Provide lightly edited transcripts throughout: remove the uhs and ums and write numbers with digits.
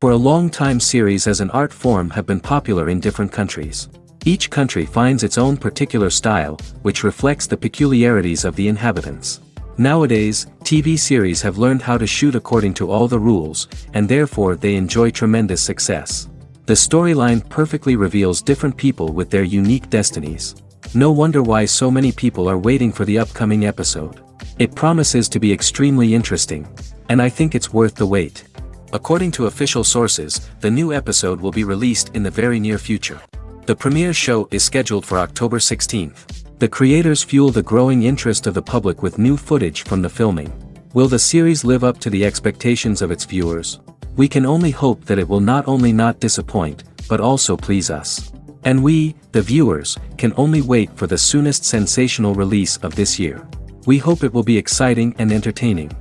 For a long time, series as an art form have been popular in different countries. Each country finds its own particular style, which reflects the peculiarities of the inhabitants. Nowadays, TV series have learned how to shoot according to all the rules, and therefore they enjoy tremendous success. The storyline perfectly reveals different people with their unique destinies. No wonder why so many people are waiting for the upcoming episode. It promises to be extremely interesting, and I think it's worth the wait. According to official sources, the new episode will be released in the very near future. The premiere show is scheduled for October 16th. The creators fuel the growing interest of the public with new footage from the filming. Will the series live up to the expectations of its viewers? We can only hope that it will not only not disappoint, but also please us. And we, the viewers, can only wait for the soonest sensational release of this year. We hope it will be exciting and entertaining.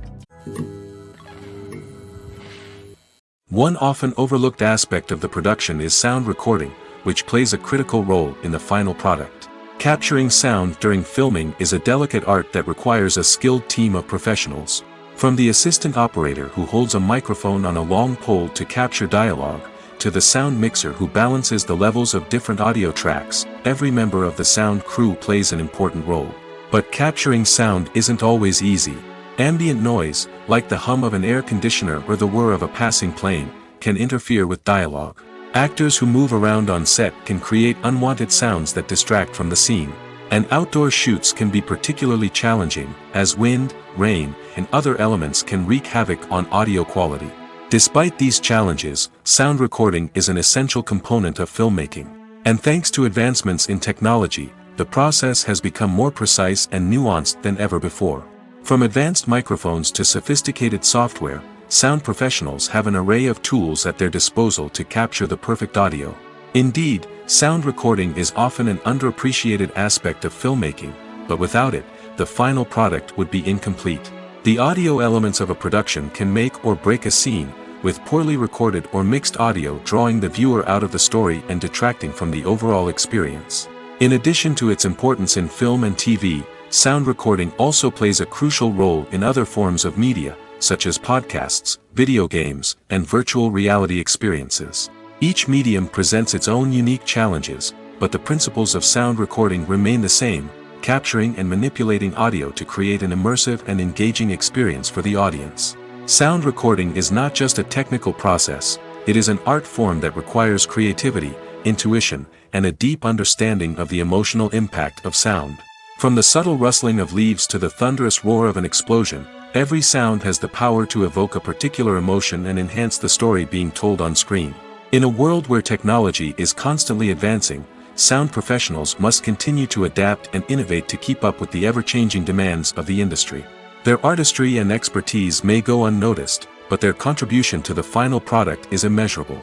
One often overlooked aspect of the production is sound recording, which plays a critical role in the final product. Capturing sound during filming is a delicate art that requires a skilled team of professionals. From the assistant operator who holds a microphone on a long pole to capture dialogue, to the sound mixer who balances the levels of different audio tracks, every member of the sound crew plays an important role. But capturing sound isn't always easy. Ambient noise, like the hum of an air conditioner or the whir of a passing plane, can interfere with dialogue. Actors who move around on set can create unwanted sounds that distract from the scene. And outdoor shoots can be particularly challenging, as wind, rain, and other elements can wreak havoc on audio quality. Despite these challenges, sound recording is an essential component of filmmaking. And thanks to advancements in technology, the process has become more precise and nuanced than ever before. From advanced microphones to sophisticated software, sound professionals have an array of tools at their disposal to capture the perfect audio. Indeed, sound recording is often an underappreciated aspect of filmmaking, but without it, the final product would be incomplete. The audio elements of a production can make or break a scene, with poorly recorded or mixed audio drawing the viewer out of the story and detracting from the overall experience. In addition to its importance in film and TV, sound recording also plays a crucial role in other forms of media, such as podcasts, video games, and virtual reality experiences. Each medium presents its own unique challenges, but the principles of sound recording remain the same, capturing and manipulating audio to create an immersive and engaging experience for the audience. Sound recording is not just a technical process, it is an art form that requires creativity, intuition, and a deep understanding of the emotional impact of sound. From the subtle rustling of leaves to the thunderous roar of an explosion, every sound has the power to evoke a particular emotion and enhance the story being told on screen. In a world where technology is constantly advancing, sound professionals must continue to adapt and innovate to keep up with the ever-changing demands of the industry. Their artistry and expertise may go unnoticed, but their contribution to the final product is immeasurable.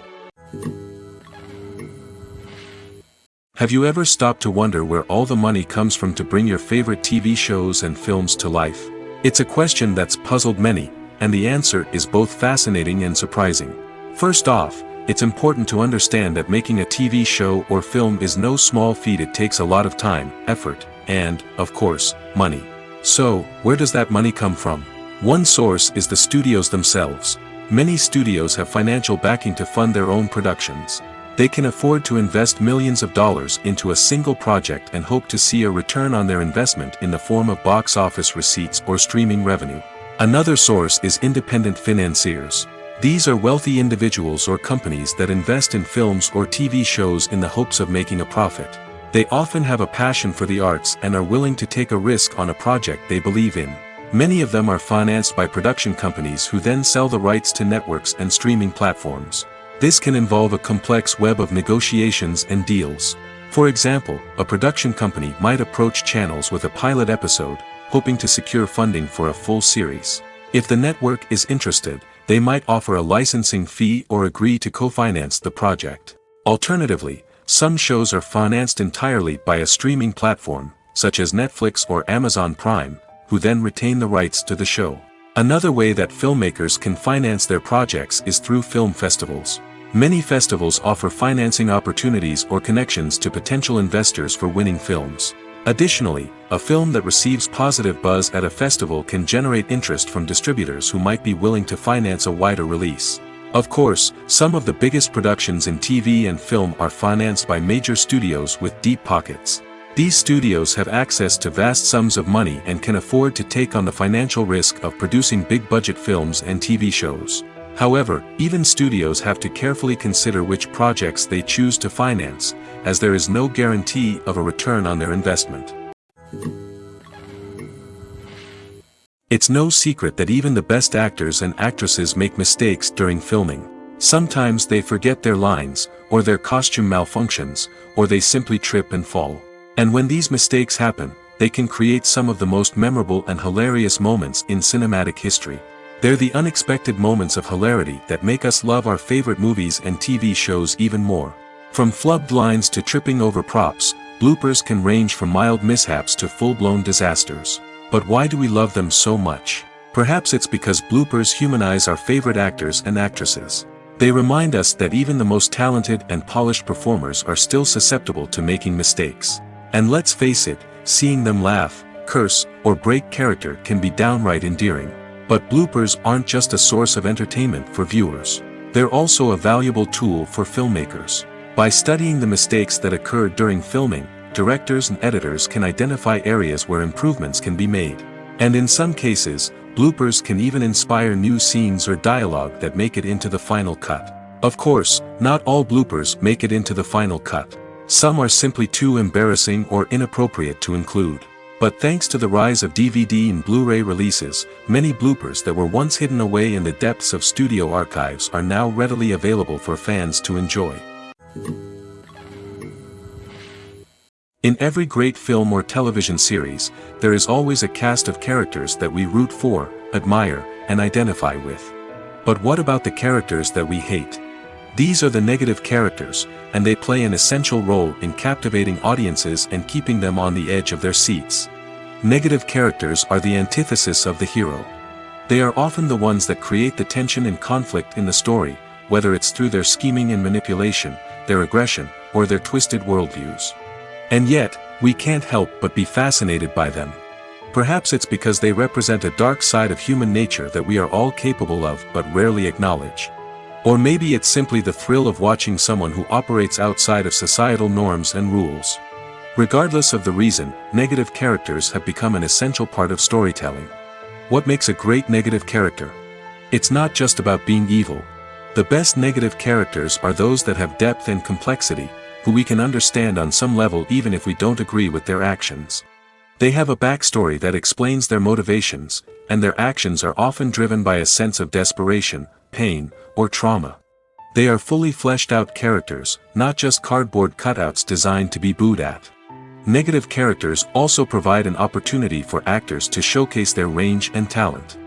Have you ever stopped to wonder where all the money comes from to bring your favorite TV shows and films to life? It's a question that's puzzled many, and the answer is both fascinating and surprising. First off, it's important to understand that making a TV show or film is no small feat. It takes a lot of time, effort, and, of course, money. So, where does that money come from? One source is the studios themselves. Many studios have financial backing to fund their own productions. They can afford to invest millions of dollars into a single project and hope to see a return on their investment in the form of box office receipts or streaming revenue. Another source is independent financiers. These are wealthy individuals or companies that invest in films or TV shows in the hopes of making a profit. They often have a passion for the arts and are willing to take a risk on a project they believe in. Many of them are financed by production companies who then sell the rights to networks and streaming platforms. This can involve a complex web of negotiations and deals. For example, a production company might approach channels with a pilot episode, hoping to secure funding for a full series. If the network is interested, they might offer a licensing fee or agree to co-finance the project. Alternatively, some shows are financed entirely by a streaming platform, such as Netflix or Amazon Prime, who then retain the rights to the show. Another way that filmmakers can finance their projects is through film festivals. Many festivals offer financing opportunities or connections to potential investors for winning films. Additionally, a film that receives positive buzz at a festival can generate interest from distributors who might be willing to finance a wider release. Of course, some of the biggest productions in TV and film are financed by major studios with deep pockets. These studios have access to vast sums of money and can afford to take on the financial risk of producing big-budget films and TV shows. However, even studios have to carefully consider which projects they choose to finance, as there is no guarantee of a return on their investment. It's no secret that even the best actors and actresses make mistakes during filming. Sometimes they forget their lines, or their costume malfunctions, or they simply trip and fall. And when these mistakes happen, they can create some of the most memorable and hilarious moments in cinematic history. They're the unexpected moments of hilarity that make us love our favorite movies and TV shows even more. From flubbed lines to tripping over props, bloopers can range from mild mishaps to full-blown disasters. But why do we love them so much? Perhaps it's because bloopers humanize our favorite actors and actresses. They remind us that even the most talented and polished performers are still susceptible to making mistakes. And let's face it, seeing them laugh, curse, or break character can be downright endearing. But bloopers aren't just a source of entertainment for viewers. They're also a valuable tool for filmmakers. By studying the mistakes that occur during filming, directors and editors can identify areas where improvements can be made. And in some cases, bloopers can even inspire new scenes or dialogue that make it into the final cut. Of course, not all bloopers make it into the final cut. Some are simply too embarrassing or inappropriate to include. But thanks to the rise of DVD and Blu-ray releases, many bloopers that were once hidden away in the depths of studio archives are now readily available for fans to enjoy. In every great film or television series, there is always a cast of characters that we root for, admire, and identify with. But what about the characters that we hate? These are the negative characters, and they play an essential role in captivating audiences and keeping them on the edge of their seats. Negative characters are the antithesis of the hero. They are often the ones that create the tension and conflict in the story, whether it's through their scheming and manipulation, their aggression, or their twisted worldviews. And yet, we can't help but be fascinated by them. Perhaps it's because they represent a dark side of human nature that we are all capable of but rarely acknowledge. Or maybe it's simply the thrill of watching someone who operates outside of societal norms and rules. Regardless of the reason, negative characters have become an essential part of storytelling. What makes a great negative character? It's not just about being evil. The best negative characters are those that have depth and complexity, who we can understand on some level even if we don't agree with their actions. They have a backstory that explains their motivations, and their actions are often driven by a sense of desperation, pain, or trauma. They are fully fleshed out characters, not just cardboard cutouts designed to be booed at. Negative characters also provide an opportunity for actors to showcase their range and talent.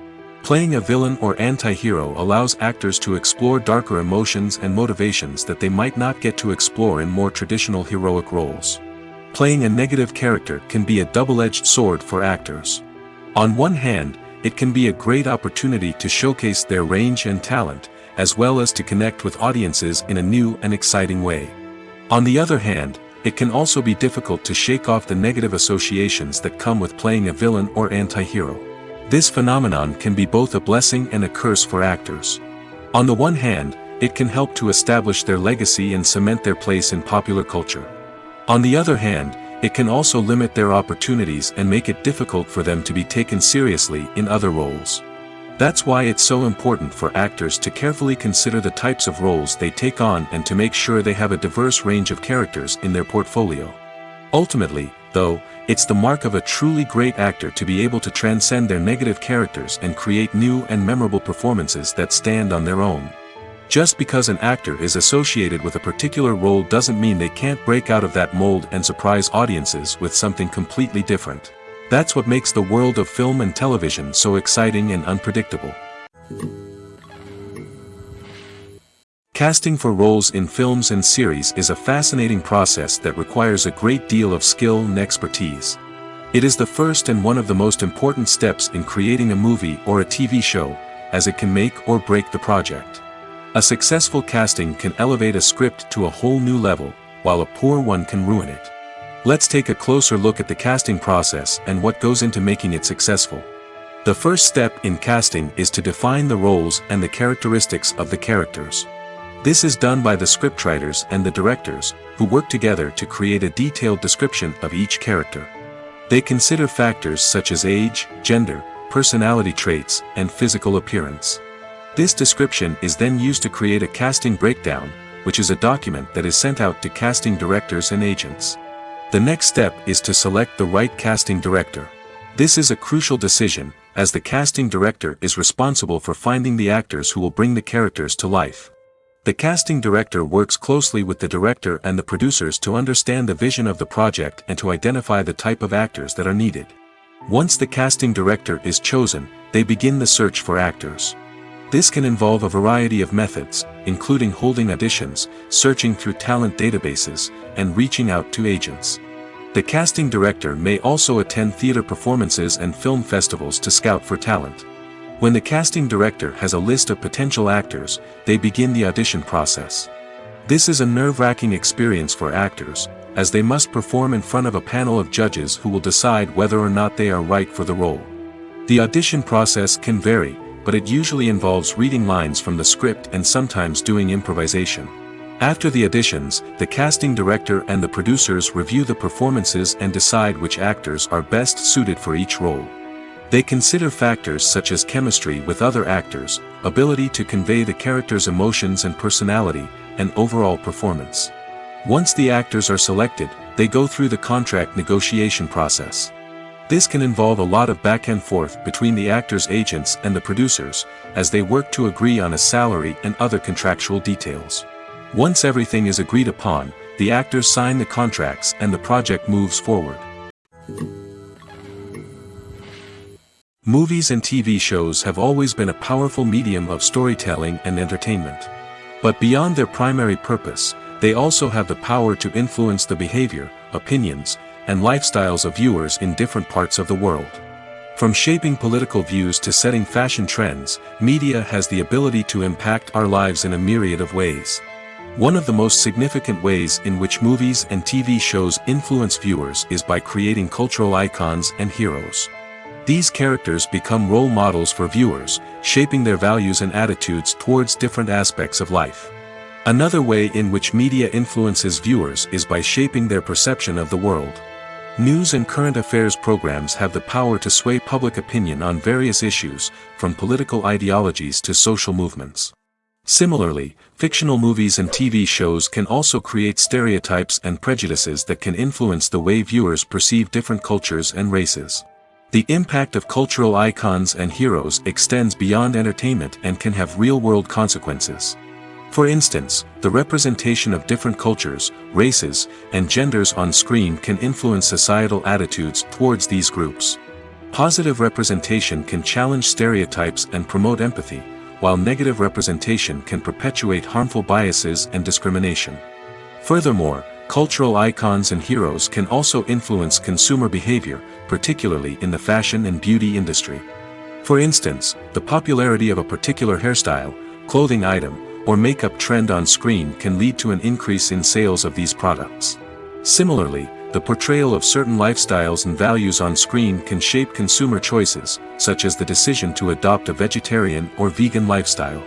Playing a villain or anti-hero allows actors to explore darker emotions and motivations that they might not get to explore in more traditional heroic roles. Playing a negative character can be a double-edged sword for actors. On one hand, it can be a great opportunity to showcase their range and talent, as well as to connect with audiences in a new and exciting way. On the other hand, it can also be difficult to shake off the negative associations that come with playing a villain or anti-hero. This phenomenon can be both a blessing and a curse for actors. On the one hand, it can help to establish their legacy and cement their place in popular culture. On the other hand, it can also limit their opportunities and make it difficult for them to be taken seriously in other roles. That's why it's so important for actors to carefully consider the types of roles they take on and to make sure they have a diverse range of characters in their portfolio. Ultimately, though, it's the mark of a truly great actor to be able to transcend their negative characters and create new and memorable performances that stand on their own. Just because an actor is associated with a particular role doesn't mean they can't break out of that mold and surprise audiences with something completely different. That's what makes the world of film and television so exciting and unpredictable. Casting for roles in films and series is a fascinating process that requires a great deal of skill and expertise. It is the first and one of the most important steps in creating a movie or a TV show, as it can make or break the project. A successful casting can elevate a script to a whole new level, while a poor one can ruin it. Let's take a closer look at the casting process and what goes into making it successful. The first step in casting is to define the roles and the characteristics of the characters. This is done by the scriptwriters and the directors, who work together to create a detailed description of each character. They consider factors such as age, gender, personality traits, and physical appearance. This description is then used to create a casting breakdown, which is a document that is sent out to casting directors and agents. The next step is to select the right casting director. This is a crucial decision, as the casting director is responsible for finding the actors who will bring the characters to life. The casting director works closely with the director and the producers to understand the vision of the project and to identify the type of actors that are needed. Once the casting director is chosen, they begin the search for actors. This can involve a variety of methods, including holding auditions, searching through talent databases, and reaching out to agents. The casting director may also attend theater performances and film festivals to scout for talent. When the casting director has a list of potential actors, they begin the audition process. This is a nerve-wracking experience for actors, as they must perform in front of a panel of judges who will decide whether or not they are right for the role. The audition process can vary, but it usually involves reading lines from the script and sometimes doing improvisation. After the auditions, the casting director and the producers review the performances and decide which actors are best suited for each role. They consider factors such as chemistry with other actors, ability to convey the character's emotions and personality, and overall performance. Once the actors are selected, they go through the contract negotiation process. This can involve a lot of back and forth between the actors' agents and the producers, as they work to agree on a salary and other contractual details. Once everything is agreed upon, the actors sign the contracts and the project moves forward. Movies and TV shows have always been a powerful medium of storytelling and entertainment. But beyond their primary purpose, they also have the power to influence the behavior, opinions, and lifestyles of viewers in different parts of the world. From shaping political views to setting fashion trends, media has the ability to impact our lives in a myriad of ways. One of the most significant ways in which movies and TV shows influence viewers is by creating cultural icons and heroes. These characters become role models for viewers, shaping their values and attitudes towards different aspects of life. Another way in which media influences viewers is by shaping their perception of the world. News and current affairs programs have the power to sway public opinion on various issues, from political ideologies to social movements. Similarly, fictional movies and TV shows can also create stereotypes and prejudices that can influence the way viewers perceive different cultures and races. The impact of cultural icons and heroes extends beyond entertainment and can have real-world consequences. For instance, the representation of different cultures, races, and genders on screen can influence societal attitudes towards these groups. Positive representation can challenge stereotypes and promote empathy, while negative representation can perpetuate harmful biases and discrimination. Furthermore, cultural icons and heroes can also influence consumer behavior, particularly in the fashion and beauty industry. For instance, the popularity of a particular hairstyle, clothing item, or makeup trend on screen can lead to an increase in sales of these products. Similarly, the portrayal of certain lifestyles and values on screen can shape consumer choices, such as the decision to adopt a vegetarian or vegan lifestyle.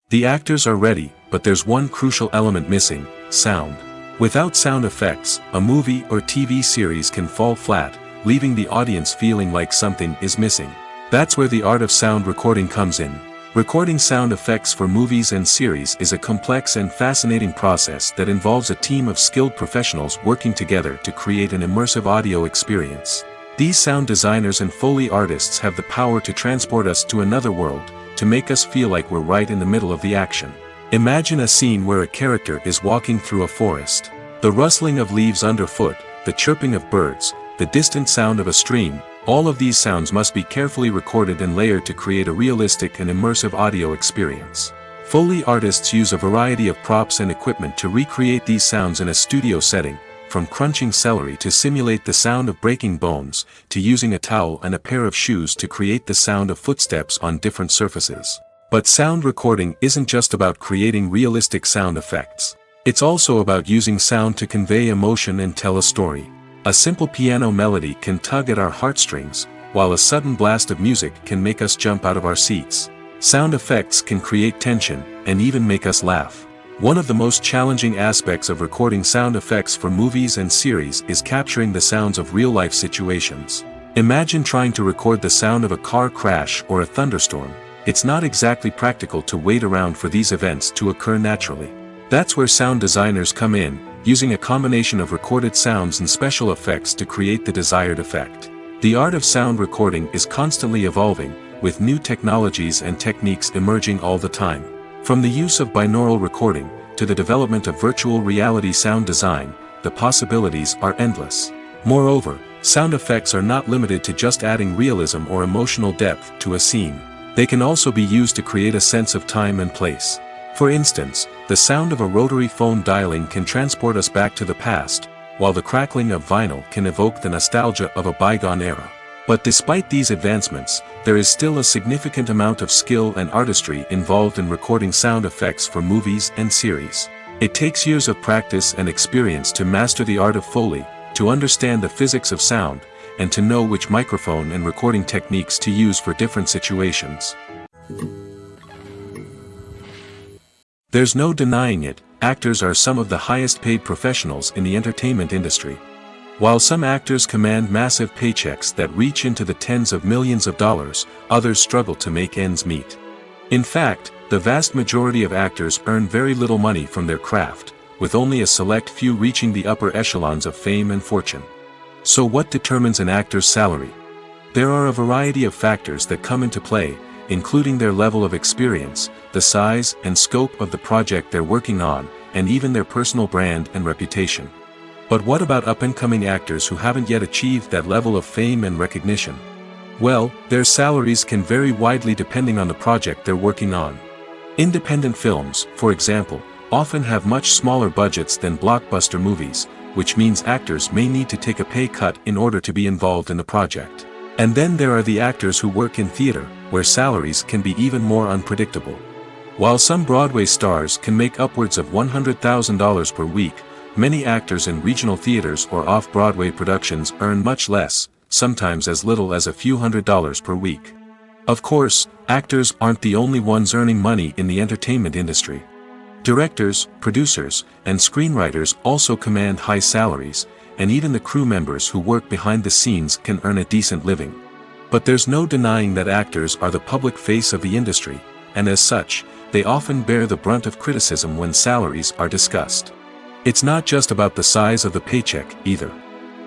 The actors are ready, but there's one crucial element missing: sound. Without sound effects, a movie or TV series can fall flat, leaving the audience feeling like something is missing. That's where the art of sound recording comes in. Recording sound effects for movies and series is a complex and fascinating process that involves a team of skilled professionals working together to create an immersive audio experience. These sound designers and Foley artists have the power to transport us to another world, to make us feel like we're right in the middle of the action. Imagine a scene where a character is walking through a forest. The rustling of leaves underfoot, the chirping of birds, the distant sound of a stream, all of these sounds must be carefully recorded and layered to create a realistic and immersive audio experience. Foley artists use a variety of props and equipment to recreate these sounds in a studio setting, from crunching celery to simulate the sound of breaking bones, to using a towel and a pair of shoes to create the sound of footsteps on different surfaces. But sound recording isn't just about creating realistic sound effects. It's also about using sound to convey emotion and tell a story. A simple piano melody can tug at our heartstrings, while a sudden blast of music can make us jump out of our seats. Sound effects can create tension, and even make us laugh. One of the most challenging aspects of recording sound effects for movies and series is capturing the sounds of real-life situations. Imagine trying to record the sound of a car crash or a thunderstorm. It's not exactly practical to wait around for these events to occur naturally. That's where sound designers come in, using a combination of recorded sounds and special effects to create the desired effect. The art of sound recording is constantly evolving, with new technologies and techniques emerging all the time. From the use of binaural recording, to the development of virtual reality sound design, the possibilities are endless. Moreover, sound effects are not limited to just adding realism or emotional depth to a scene. They can also be used to create a sense of time and place. For instance, the sound of a rotary phone dialing can transport us back to the past, while the crackling of vinyl can evoke the nostalgia of a bygone era. But despite these advancements, there is still a significant amount of skill and artistry involved in recording sound effects for movies and series. It takes years of practice and experience to master the art of Foley, to understand the physics of sound, and to know which microphone and recording techniques to use for different situations. There's no denying it, actors are some of the highest paid professionals in the entertainment industry. While some actors command massive paychecks that reach into the tens of millions of dollars, others struggle to make ends meet. In fact, the vast majority of actors earn very little money from their craft, with only a select few reaching the upper echelons of fame and fortune. So what determines an actor's salary? There are a variety of factors that come into play, including their level of experience, the size and scope of the project they're working on, and even their personal brand and reputation. But what about up-and-coming actors who haven't yet achieved that level of fame and recognition? Well, their salaries can vary widely depending on the project they're working on. Independent films, for example, often have much smaller budgets than blockbuster movies, which means actors may need to take a pay cut in order to be involved in the project. And then there are the actors who work in theater, where salaries can be even more unpredictable. While some Broadway stars can make upwards of $100,000 per week, many actors in regional theaters or off-Broadway productions earn much less, sometimes as little as a few $100s per week. Of course, actors aren't the only ones earning money in the entertainment industry. Directors, producers, and screenwriters also command high salaries, and even the crew members who work behind the scenes can earn a decent living. But there's no denying that actors are the public face of the industry, and as such, they often bear the brunt of criticism when salaries are discussed. It's not just about the size of the paycheck, either.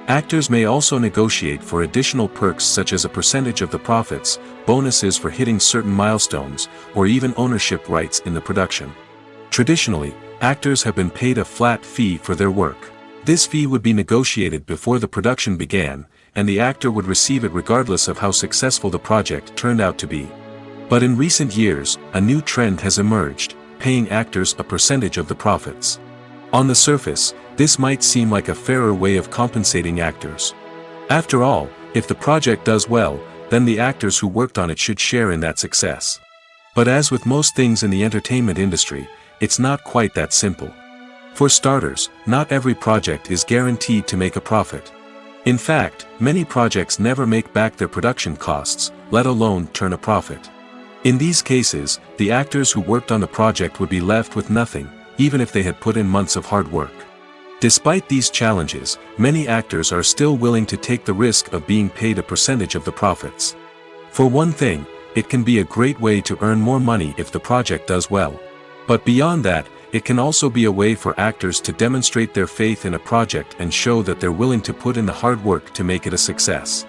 Actors may also negotiate for additional perks such as a percentage of the profits, bonuses for hitting certain milestones, or even ownership rights in the production. Traditionally, actors have been paid a flat fee for their work. This fee would be negotiated before the production began, and the actor would receive it regardless of how successful the project turned out to be. But in recent years, a new trend has emerged, paying actors a percentage of the profits. On the surface, this might seem like a fairer way of compensating actors. After all, if the project does well, then the actors who worked on it should share in that success. But as with most things in the entertainment industry, it's not quite that simple. For starters, not every project is guaranteed to make a profit. In fact, many projects never make back their production costs, let alone turn a profit. In these cases, the actors who worked on the project would be left with nothing, even if they had put in months of hard work. Despite these challenges, many actors are still willing to take the risk of being paid a percentage of the profits. For one thing, it can be a great way to earn more money if the project does well. But beyond that, it can also be a way for actors to demonstrate their faith in a project and show that they're willing to put in the hard work to make it a success.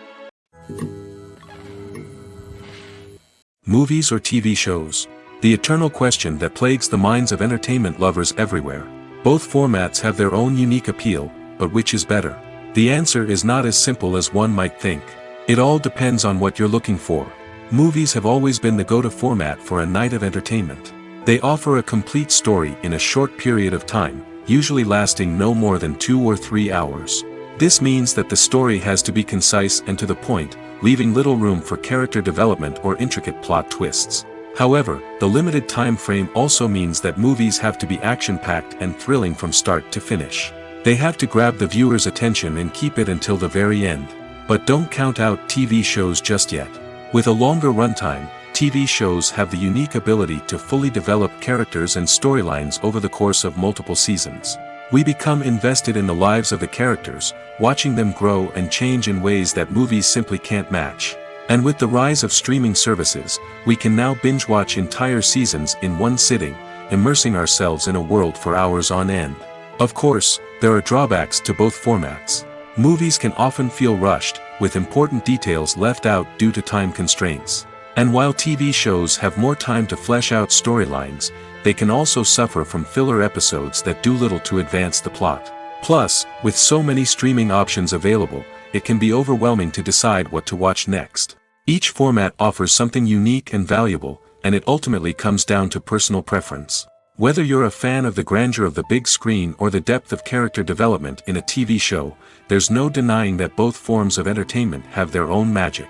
Movies or TV shows? The eternal question that plagues the minds of entertainment lovers everywhere. Both formats have their own unique appeal, but which is better? The answer is not as simple as one might think. It all depends on what you're looking for. Movies have always been the go-to format for a night of entertainment. They offer a complete story in a short period of time, usually lasting no more than 2 or 3 hours. This means that the story has to be concise and to the point, leaving little room for character development or intricate plot twists. However, the limited time frame also means that movies have to be action-packed and thrilling from start to finish. They have to grab the viewer's attention and keep it until the very end. But don't count out TV shows just yet. With a longer runtime, TV shows have the unique ability to fully develop characters and storylines over the course of multiple seasons. We become invested in the lives of the characters, watching them grow and change in ways that movies simply can't match. And with the rise of streaming services, we can now binge-watch entire seasons in one sitting, immersing ourselves in a world for hours on end. Of course, there are drawbacks to both formats. Movies can often feel rushed, with important details left out due to time constraints. And while TV shows have more time to flesh out storylines, they can also suffer from filler episodes that do little to advance the plot. Plus, with so many streaming options available, it can be overwhelming to decide what to watch next. Each format offers something unique and valuable, and it ultimately comes down to personal preference. Whether you're a fan of the grandeur of the big screen or the depth of character development in a TV show, there's no denying that both forms of entertainment have their own magic.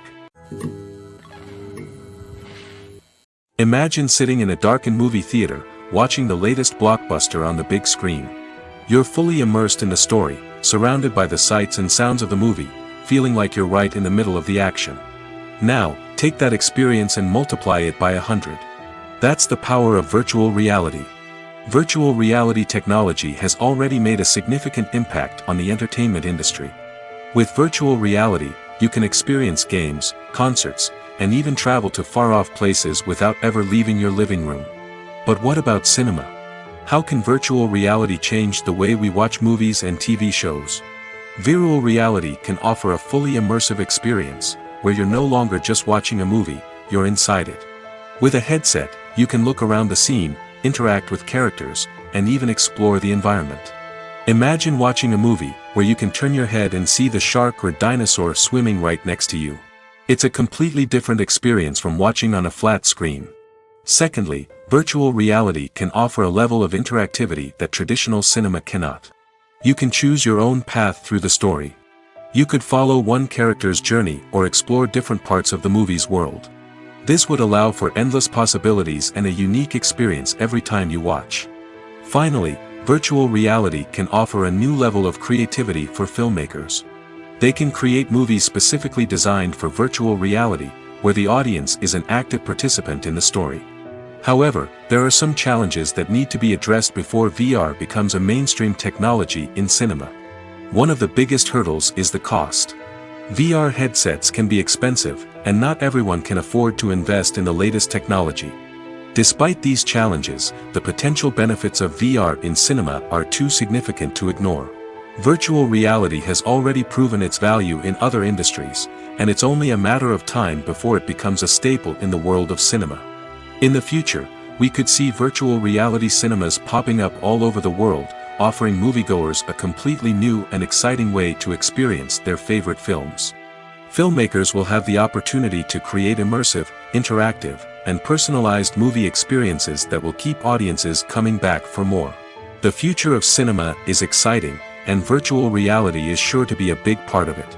Imagine sitting in a darkened movie theater, watching the latest blockbuster on the big screen. You're fully immersed in the story, surrounded by the sights and sounds of the movie, feeling like you're right in the middle of the action. Now, take that experience and multiply it by 100. That's the power of virtual reality. Virtual reality technology has already made a significant impact on the entertainment industry. With virtual reality, you can experience games, concerts, and even travel to far-off places without ever leaving your living room. But what about cinema? How can virtual reality change the way we watch movies and TV shows? Virtual reality can offer a fully immersive experience, where you're no longer just watching a movie, you're inside it. With a headset, you can look around the scene, interact with characters, and even explore the environment. Imagine watching a movie where you can turn your head and see the shark or dinosaur swimming right next to you. It's a completely different experience from watching on a flat screen. Secondly, virtual reality can offer a level of interactivity that traditional cinema cannot. You can choose your own path through the story. You could follow one character's journey or explore different parts of the movie's world. This would allow for endless possibilities and a unique experience every time you watch. Finally, virtual reality can offer a new level of creativity for filmmakers. They can create movies specifically designed for virtual reality, where the audience is an active participant in the story. However, there are some challenges that need to be addressed before VR becomes a mainstream technology in cinema. One of the biggest hurdles is the cost. VR headsets can be expensive, and not everyone can afford to invest in the latest technology. Despite these challenges, the potential benefits of VR in cinema are too significant to ignore. Virtual reality has already proven its value in other industries, and it's only a matter of time before it becomes a staple in the world of cinema. In the future, we could see virtual reality cinemas popping up all over the world, offering moviegoers a completely new and exciting way to experience their favorite films. Filmmakers will have the opportunity to create immersive, interactive, and personalized movie experiences that will keep audiences coming back for more. The future of cinema is exciting, and virtual reality is sure to be a big part of it.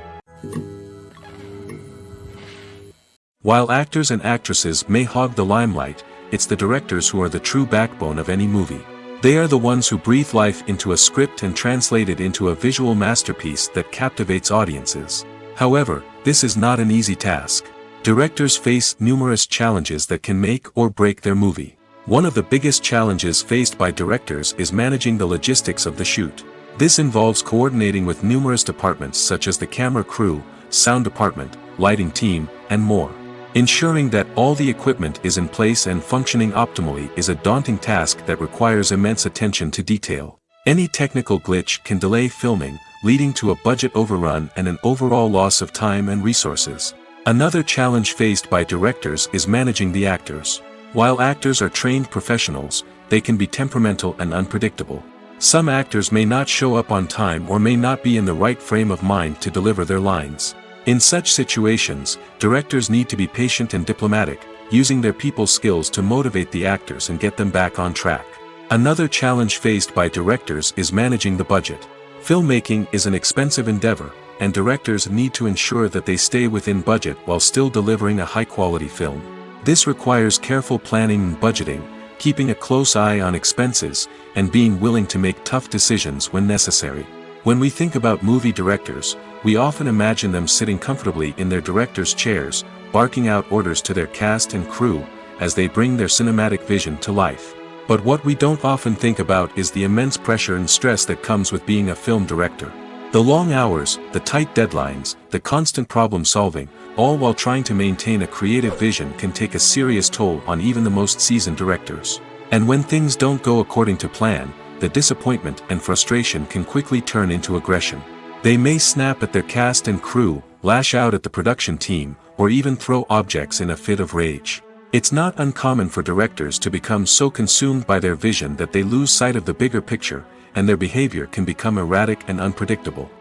While actors and actresses may hog the limelight, it's the directors who are the true backbone of any movie. They are the ones who breathe life into a script and translate it into a visual masterpiece that captivates audiences. However, this is not an easy task. Directors face numerous challenges that can make or break their movie. One of the biggest challenges faced by directors is managing the logistics of the shoot. This involves coordinating with numerous departments such as the camera crew, sound department, lighting team, and more. Ensuring that all the equipment is in place and functioning optimally is a daunting task that requires immense attention to detail. Any technical glitch can delay filming, leading to a budget overrun and an overall loss of time and resources. Another challenge faced by directors is managing the actors. While actors are trained professionals, they can be temperamental and unpredictable. Some actors may not show up on time or may not be in the right frame of mind to deliver their lines. In such situations, directors need to be patient and diplomatic, using their people skills to motivate the actors and get them back on track. Another challenge faced by directors is managing the budget. Filmmaking is an expensive endeavor, and directors need to ensure that they stay within budget while still delivering a high-quality film. This requires careful planning and budgeting, keeping a close eye on expenses, and being willing to make tough decisions when necessary. When we think about movie directors, we often imagine them sitting comfortably in their director's chairs, barking out orders to their cast and crew, as they bring their cinematic vision to life. But what we don't often think about is the immense pressure and stress that comes with being a film director. The long hours, the tight deadlines, the constant problem solving, all while trying to maintain a creative vision can take a serious toll on even the most seasoned directors. And when things don't go according to plan, the disappointment and frustration can quickly turn into aggression. They may snap at their cast and crew, lash out at the production team, or even throw objects in a fit of rage. It's not uncommon for directors to become so consumed by their vision that they lose sight of the bigger picture, and their behavior can become erratic and unpredictable.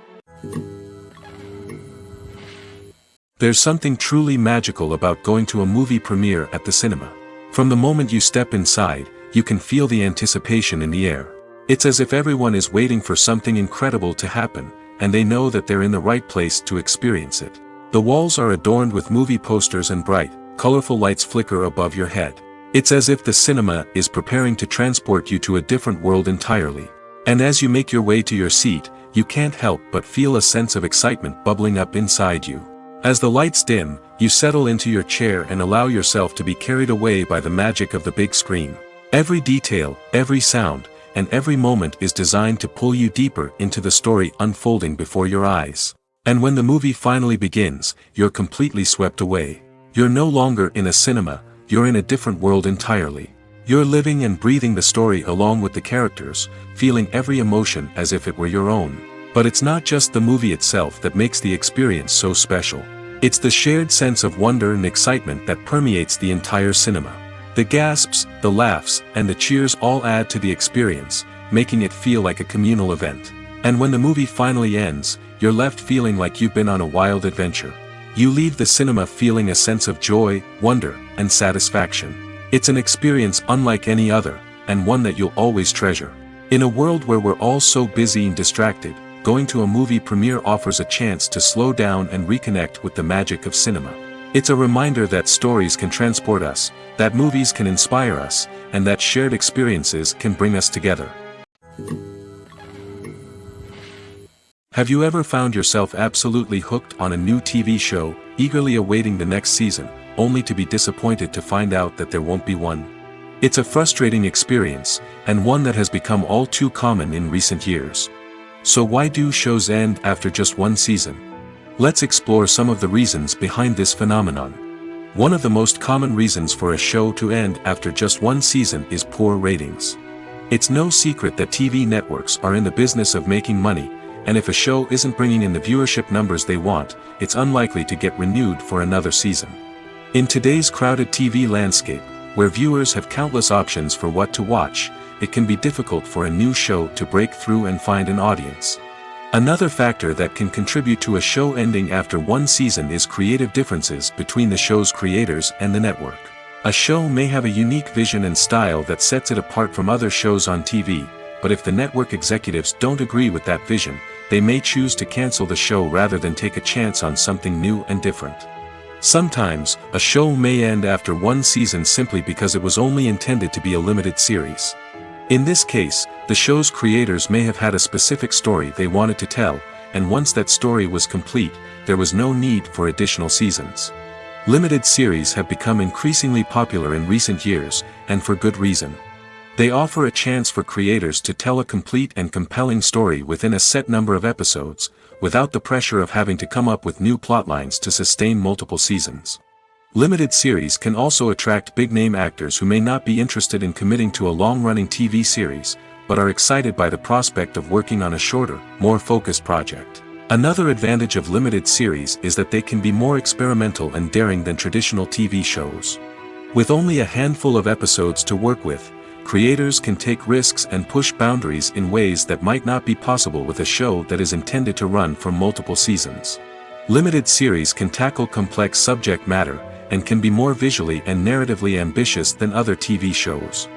There's something truly magical about going to a movie premiere at the cinema. From the moment you step inside, you can feel the anticipation in the air. It's as if everyone is waiting for something incredible to happen, and they know that they're in the right place to experience it. The walls are adorned with movie posters and bright, colorful lights flicker above your head. It's as if the cinema is preparing to transport you to a different world entirely. And as you make your way to your seat, you can't help but feel a sense of excitement bubbling up inside you. As the lights dim, you settle into your chair and allow yourself to be carried away by the magic of the big screen. Every detail, every sound, and every moment is designed to pull you deeper into the story unfolding before your eyes. And when the movie finally begins, you're completely swept away. You're no longer in a cinema, you're in a different world entirely. You're living and breathing the story along with the characters, feeling every emotion as if it were your own. But it's not just the movie itself that makes the experience so special. It's the shared sense of wonder and excitement that permeates the entire cinema. The gasps, the laughs, and the cheers all add to the experience, making it feel like a communal event. And when the movie finally ends, you're left feeling like you've been on a wild adventure. You leave the cinema feeling a sense of joy, wonder, and satisfaction. It's an experience unlike any other, and one that you'll always treasure. In a world where we're all so busy and distracted, going to a movie premiere offers a chance to slow down and reconnect with the magic of cinema. It's a reminder that stories can transport us, that movies can inspire us, and that shared experiences can bring us together. Have you ever found yourself absolutely hooked on a new TV show, eagerly awaiting the next season, only to be disappointed to find out that there won't be one? It's a frustrating experience, and one that has become all too common in recent years. So why do shows end after just one season? Let's explore some of the reasons behind this phenomenon. One of the most common reasons for a show to end after just one season is poor ratings. It's no secret that TV networks are in the business of making money, and if a show isn't bringing in the viewership numbers they want, it's unlikely to get renewed for another season. In today's crowded TV landscape, where viewers have countless options for what to watch, it can be difficult for a new show to break through and find an audience. Another factor that can contribute to a show ending after one season is creative differences between the show's creators and the network. A show may have a unique vision and style that sets it apart from other shows on TV, but if the network executives don't agree with that vision, they may choose to cancel the show rather than take a chance on something new and different. Sometimes, a show may end after one season simply because it was only intended to be a limited series. In this case, the show's creators may have had a specific story they wanted to tell, and once that story was complete, there was no need for additional seasons. Limited series have become increasingly popular in recent years, and for good reason. They offer a chance for creators to tell a complete and compelling story within a set number of episodes, without the pressure of having to come up with new plotlines to sustain multiple seasons. Limited series can also attract big-name actors who may not be interested in committing to a long-running TV series, but are excited by the prospect of working on a shorter, more focused project. Another advantage of limited series is that they can be more experimental and daring than traditional TV shows. With only a handful of episodes to work with, creators can take risks and push boundaries in ways that might not be possible with a show that is intended to run for multiple seasons. Limited series can tackle complex subject matter, and can be more visually and narratively ambitious than other TV shows.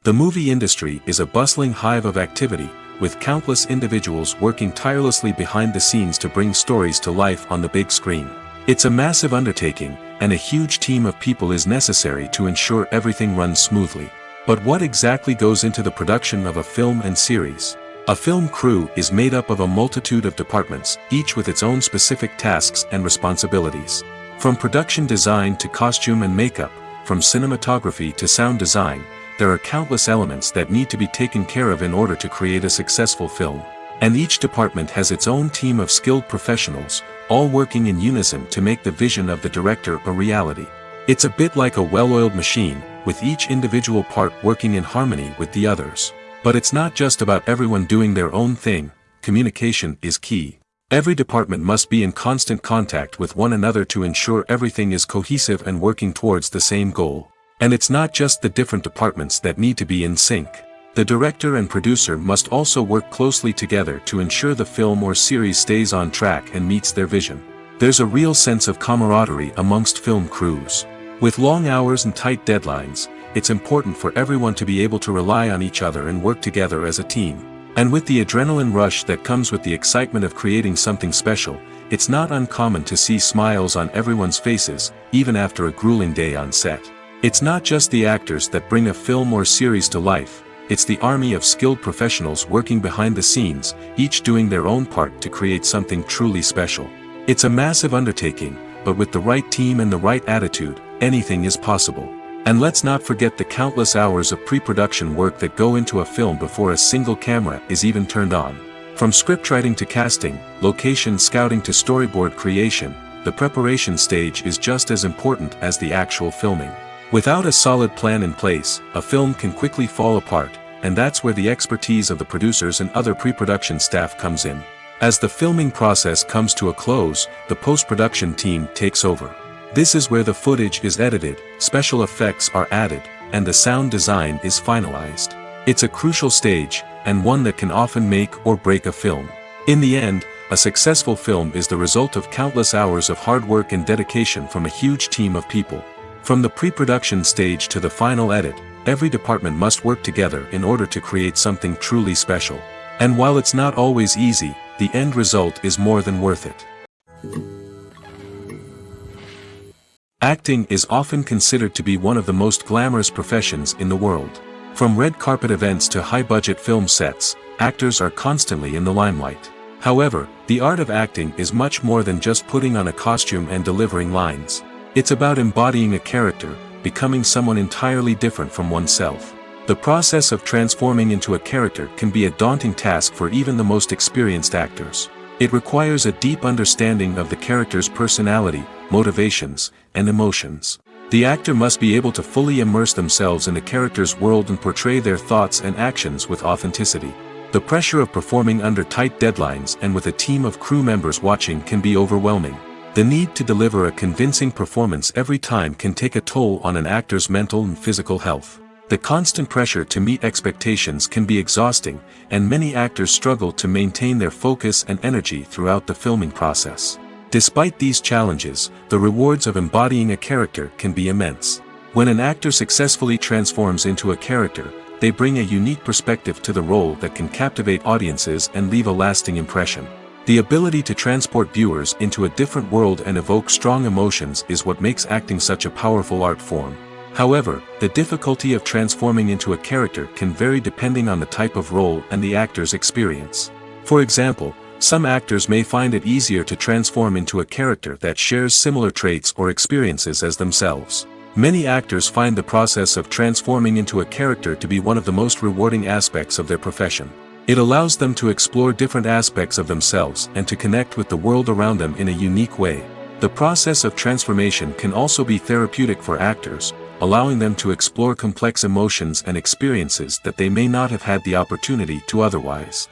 The movie industry is a bustling hive of activity, with countless individuals working tirelessly behind the scenes to bring stories to life on the big screen. It's a massive undertaking, and a huge team of people is necessary to ensure everything runs smoothly. But what exactly goes into the production of a film and series? A film crew is made up of a multitude of departments, each with its own specific tasks and responsibilities. From production design to costume and makeup, from cinematography to sound design, there are countless elements that need to be taken care of in order to create a successful film. And each department has its own team of skilled professionals, all working in unison to make the vision of the director a reality. It's a bit like a well-oiled machine, with each individual part working in harmony with the others. But it's not just about everyone doing their own thing. Communication is key. Every department must be in constant contact with one another to ensure everything is cohesive and working towards the same goal. And it's not just the different departments that need to be in sync. The director and producer must also work closely together to ensure the film or series stays on track and meets their vision. There's a real sense of camaraderie amongst film crews. With long hours and tight deadlines, it's important for everyone to be able to rely on each other and work together as a team. And with the adrenaline rush that comes with the excitement of creating something special, it's not uncommon to see smiles on everyone's faces, even after a grueling day on set. It's not just the actors that bring a film or series to life. It's the army of skilled professionals working behind the scenes, each doing their own part to create something truly special. It's a massive undertaking, but with the right team and the right attitude, anything is possible. And let's not forget the countless hours of pre-production work that go into a film before a single camera is even turned on. From scriptwriting to casting, location scouting to storyboard creation, the preparation stage is just as important as the actual filming. Without a solid plan in place, a film can quickly fall apart, and that's where the expertise of the producers and other pre-production staff comes in. As the filming process comes to a close, the post-production team takes over. This is where the footage is edited, special effects are added, and the sound design is finalized. It's a crucial stage, and one that can often make or break a film. In the end, a successful film is the result of countless hours of hard work and dedication from a huge team of people. From the pre-production stage to the final edit, every department must work together in order to create something truly special. And while it's not always easy, the end result is more than worth it. Acting is often considered to be one of the most glamorous professions in the world. From red carpet events to high-budget film sets, actors are constantly in the limelight. However, the art of acting is much more than just putting on a costume and delivering lines. It's about embodying a character, becoming someone entirely different from oneself. The process of transforming into a character can be a daunting task for even the most experienced actors. It requires a deep understanding of the character's personality, motivations, and emotions. The actor must be able to fully immerse themselves in the character's world and portray their thoughts and actions with authenticity. The pressure of performing under tight deadlines and with a team of crew members watching can be overwhelming. The need to deliver a convincing performance every time can take a toll on an actor's mental and physical health. The constant pressure to meet expectations can be exhausting, and many actors struggle to maintain their focus and energy throughout the filming process. Despite these challenges, the rewards of embodying a character can be immense. When an actor successfully transforms into a character, they bring a unique perspective to the role that can captivate audiences and leave a lasting impression. The ability to transport viewers into a different world and evoke strong emotions is what makes acting such a powerful art form. However, the difficulty of transforming into a character can vary depending on the type of role and the actor's experience. For example, some actors may find it easier to transform into a character that shares similar traits or experiences as themselves. Many actors find the process of transforming into a character to be one of the most rewarding aspects of their profession. It allows them to explore different aspects of themselves and to connect with the world around them in a unique way. The process of transformation can also be therapeutic for actors, allowing them to explore complex emotions and experiences that they may not have had the opportunity to otherwise.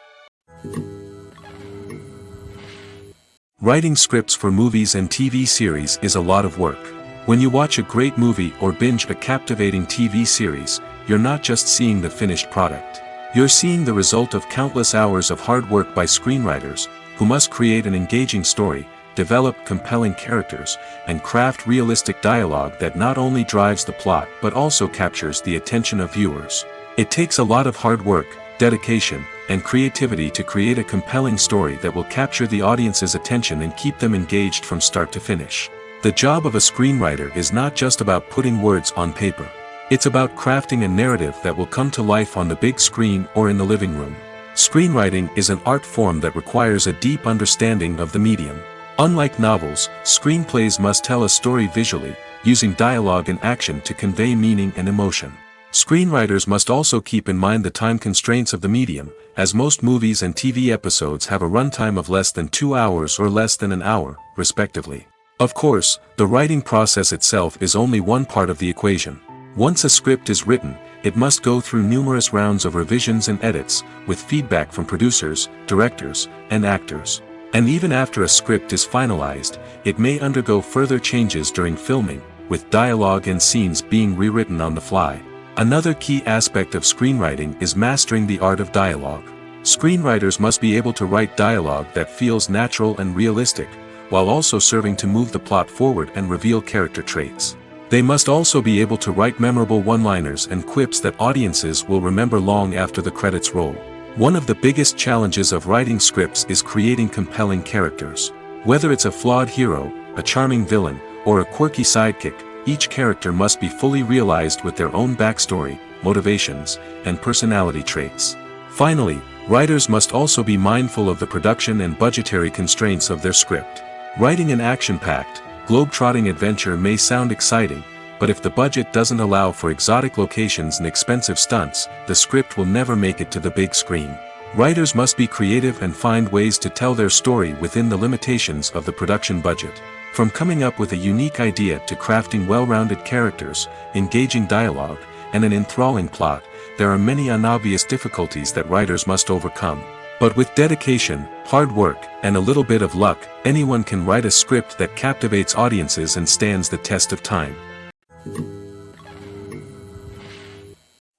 Writing scripts for movies and TV series is a lot of work. When you watch a great movie or binge a captivating TV series, you're not just seeing the finished product. You're seeing the result of countless hours of hard work by screenwriters, who must create an engaging story, develop compelling characters, and craft realistic dialogue that not only drives the plot but also captures the attention of viewers. It takes a lot of hard work, dedication, and creativity to create a compelling story that will capture the audience's attention and keep them engaged from start to finish. The job of a screenwriter is not just about putting words on paper. It's about crafting a narrative that will come to life on the big screen or in the living room. Screenwriting is an art form that requires a deep understanding of the medium. Unlike novels, screenplays must tell a story visually, using dialogue and action to convey meaning and emotion. Screenwriters must also keep in mind the time constraints of the medium, as most movies and TV episodes have a runtime of less than 2 hours or less than an hour, respectively. Of course, the writing process itself is only one part of the equation. Once a script is written, it must go through numerous rounds of revisions and edits, with feedback from producers, directors, and actors. And even after a script is finalized, it may undergo further changes during filming, with dialogue and scenes being rewritten on the fly. Another key aspect of screenwriting is mastering the art of dialogue. Screenwriters must be able to write dialogue that feels natural and realistic, while also serving to move the plot forward and reveal character traits. They must also be able to write memorable one-liners and quips that audiences will remember long after the credits roll. One of the biggest challenges of writing scripts is creating compelling characters. Whether it's a flawed hero, a charming villain, or a quirky sidekick, each character must be fully realized with their own backstory, motivations, and personality traits. Finally, writers must also be mindful of the production and budgetary constraints of their script. Writing an action-packed, globe-trotting adventure may sound exciting, but if the budget doesn't allow for exotic locations and expensive stunts, the script will never make it to the big screen. Writers must be creative and find ways to tell their story within the limitations of the production budget. From coming up with a unique idea to crafting well-rounded characters, engaging dialogue, and an enthralling plot, there are many unobvious difficulties that writers must overcome. But with dedication, hard work, and a little bit of luck, anyone can write a script that captivates audiences and stands the test of time.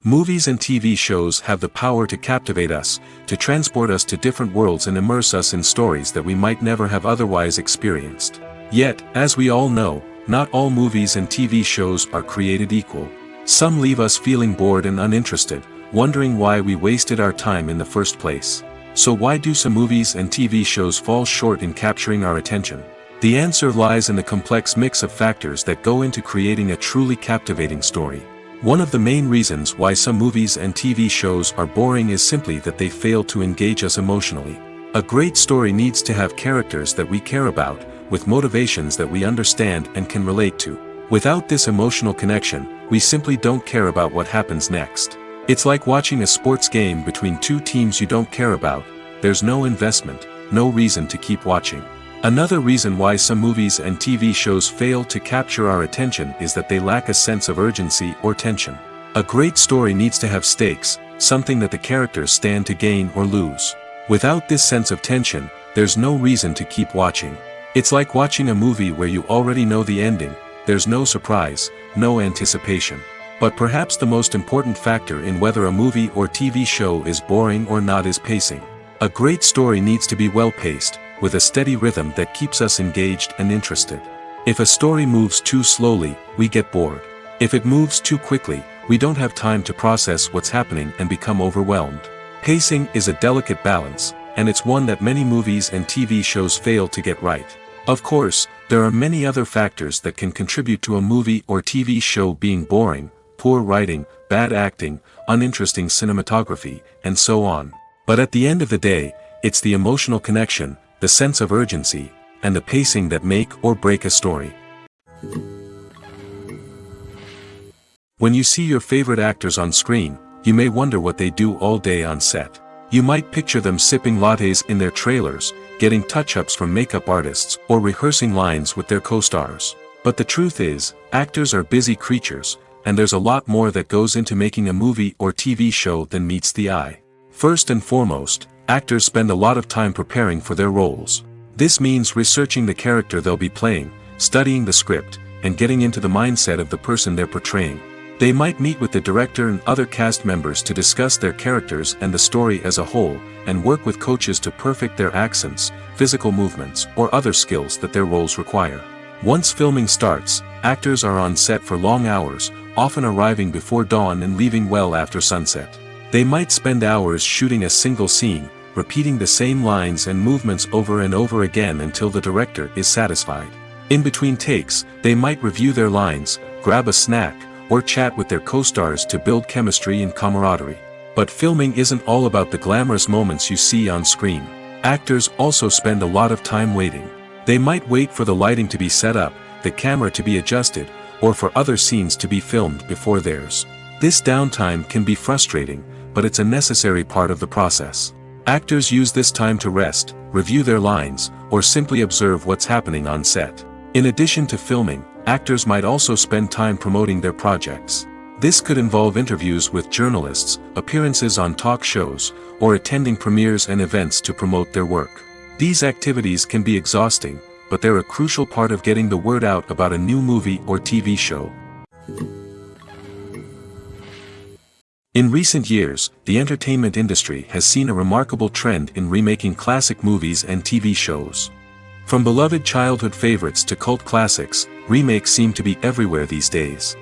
Movies and TV shows have the power to captivate us, to transport us to different worlds and immerse us in stories that we might never have otherwise experienced. Yet, as we all know, not all movies and TV shows are created equal. Some leave us feeling bored and uninterested, wondering why we wasted our time in the first place. So why do some movies and TV shows fall short in capturing our attention? The answer lies in the complex mix of factors that go into creating a truly captivating story. One of the main reasons why some movies and TV shows are boring is simply that they fail to engage us emotionally. A great story needs to have characters that we care about, with motivations that we understand and can relate to. Without this emotional connection, we simply don't care about what happens next. It's like watching a sports game between two teams you don't care about. There's no investment, no reason to keep watching. Another reason why some movies and TV shows fail to capture our attention is that they lack a sense of urgency or tension. A great story needs to have stakes, something that the characters stand to gain or lose. Without this sense of tension, there's no reason to keep watching. It's like watching a movie where you already know the ending, there's no surprise, no anticipation. But perhaps the most important factor in whether a movie or TV show is boring or not is pacing. A great story needs to be well-paced, with a steady rhythm that keeps us engaged and interested. If a story moves too slowly, we get bored. If it moves too quickly, we don't have time to process what's happening and become overwhelmed. Pacing is a delicate balance, and it's one that many movies and TV shows fail to get right. Of course, there are many other factors that can contribute to a movie or TV show being boring: poor writing, bad acting, uninteresting cinematography, and so on. But at the end of the day, it's the emotional connection, the sense of urgency, and the pacing that make or break a story. When you see your favorite actors on screen, you may wonder what they do all day on set. You might picture them sipping lattes in their trailers, getting touch-ups from makeup artists, or rehearsing lines with their co-stars. But the truth is, actors are busy creatures, and there's a lot more that goes into making a movie or TV show than meets the eye. First and foremost, actors spend a lot of time preparing for their roles. This means researching the character they'll be playing, studying the script, and getting into the mindset of the person they're portraying. They might meet with the director and other cast members to discuss their characters and the story as a whole, and work with coaches to perfect their accents, physical movements, or other skills that their roles require. Once filming starts, actors are on set for long hours, often arriving before dawn and leaving well after sunset. They might spend hours shooting a single scene, repeating the same lines and movements over and over again until the director is satisfied. In between takes, they might review their lines, grab a snack, or chat with their co-stars to build chemistry and camaraderie. But filming isn't all about the glamorous moments you see on screen. Actors also spend a lot of time waiting. They might wait for the lighting to be set up, the camera to be adjusted, or for other scenes to be filmed before theirs. This downtime can be frustrating, but it's a necessary part of the process. Actors use this time to rest, review their lines, or simply observe what's happening on set. In addition to filming, actors might also spend time promoting their projects. This could involve interviews with journalists, appearances on talk shows, or attending premieres and events to promote their work. These activities can be exhausting, but they're a crucial part of getting the word out about a new movie or TV show. In recent years, the entertainment industry has seen a remarkable trend in remaking classic movies and TV shows. From beloved childhood favorites to cult classics, remakes seem to be everywhere these days.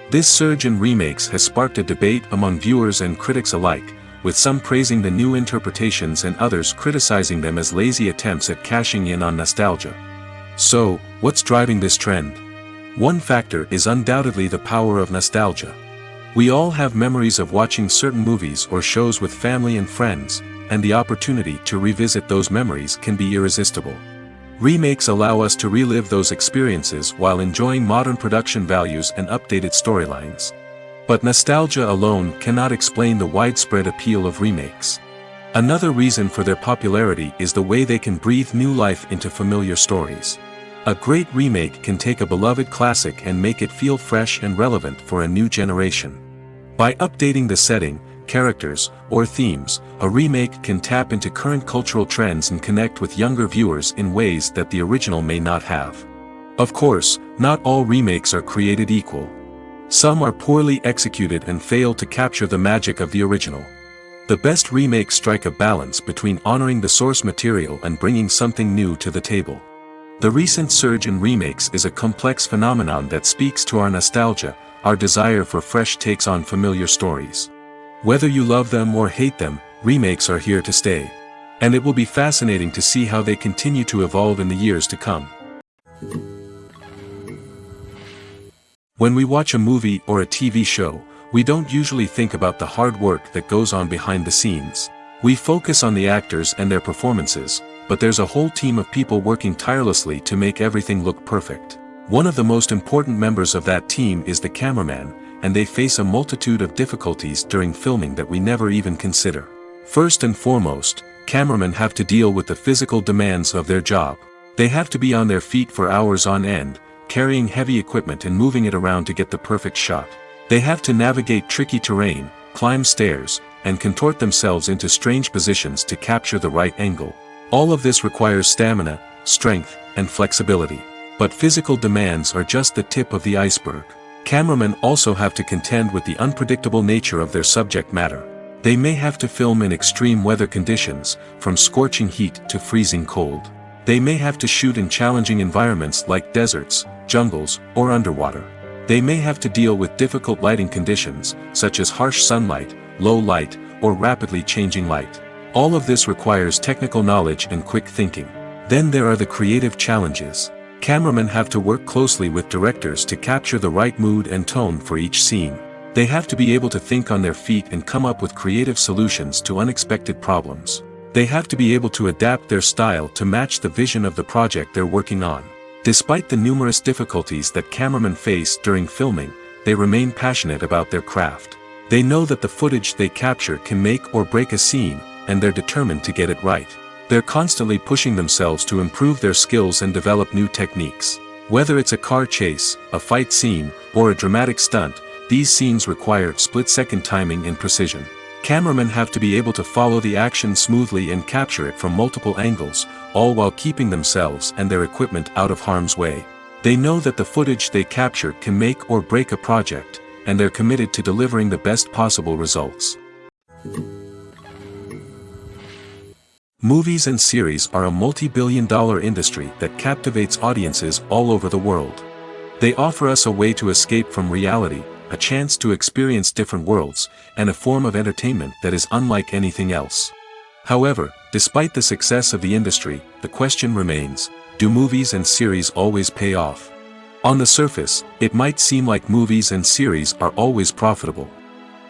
This surge in remakes has sparked a debate among viewers and critics alike, with some praising the new interpretations and others criticizing them as lazy attempts at cashing in on nostalgia. So, what's driving this trend? One factor is undoubtedly the power of nostalgia. We all have memories of watching certain movies or shows with family and friends, and the opportunity to revisit those memories can be irresistible. Remakes allow us to relive those experiences while enjoying modern production values and updated storylines. But nostalgia alone cannot explain the widespread appeal of remakes. Another reason for their popularity is the way they can breathe new life into familiar stories. A great remake can take a beloved classic and make it feel fresh and relevant for a new generation. By updating the setting, characters, or themes, a remake can tap into current cultural trends and connect with younger viewers in ways that the original may not have. Of course, not all remakes are created equal. Some are poorly executed and fail to capture the magic of the original. The best remakes strike a balance between honoring the source material and bringing something new to the table. The recent surge in remakes is a complex phenomenon that speaks to our nostalgia, our desire for fresh takes on familiar stories. Whether you love them or hate them, remakes are here to stay. And it will be fascinating to see how they continue to evolve in the years to come. When we watch a movie or a TV show, we don't usually think about the hard work that goes on behind the scenes. We focus on the actors and their performances, but there's a whole team of people working tirelessly to make everything look perfect. One of the most important members of that team is the cameraman, and they face a multitude of difficulties during filming that we never even consider. First and foremost, cameramen have to deal with the physical demands of their job. They have to be on their feet for hours on end, carrying heavy equipment and moving it around to get the perfect shot. They have to navigate tricky terrain, climb stairs, and contort themselves into strange positions to capture the right angle. All of this requires stamina, strength, and flexibility. But physical demands are just the tip of the iceberg. Cameramen also have to contend with the unpredictable nature of their subject matter. They may have to film in extreme weather conditions, from scorching heat to freezing cold. They may have to shoot in challenging environments like deserts, jungles, or underwater. They may have to deal with difficult lighting conditions, such as harsh sunlight, low light, or rapidly changing light. All of this requires technical knowledge and quick thinking. Then there are the creative challenges. Cameramen have to work closely with directors to capture the right mood and tone for each scene. They have to be able to think on their feet and come up with creative solutions to unexpected problems. They have to be able to adapt their style to match the vision of the project they're working on. Despite the numerous difficulties that cameramen face during filming, they remain passionate about their craft. They know that the footage they capture can make or break a scene, and they're determined to get it right. They're constantly pushing themselves to improve their skills and develop new techniques. Whether it's a car chase, a fight scene, or a dramatic stunt, these scenes require split-second timing and precision. Cameramen have to be able to follow the action smoothly and capture it from multiple angles, all while keeping themselves and their equipment out of harm's way. They know that the footage they capture can make or break a project, and they're committed to delivering the best possible results. Movies and series are a multi-billion-dollar industry that captivates audiences all over the world. They offer us a way to escape from reality, a chance to experience different worlds, and a form of entertainment that is unlike anything else. However, despite the success of the industry, the question remains, do movies and series always pay off? On the surface, it might seem like movies and series are always profitable.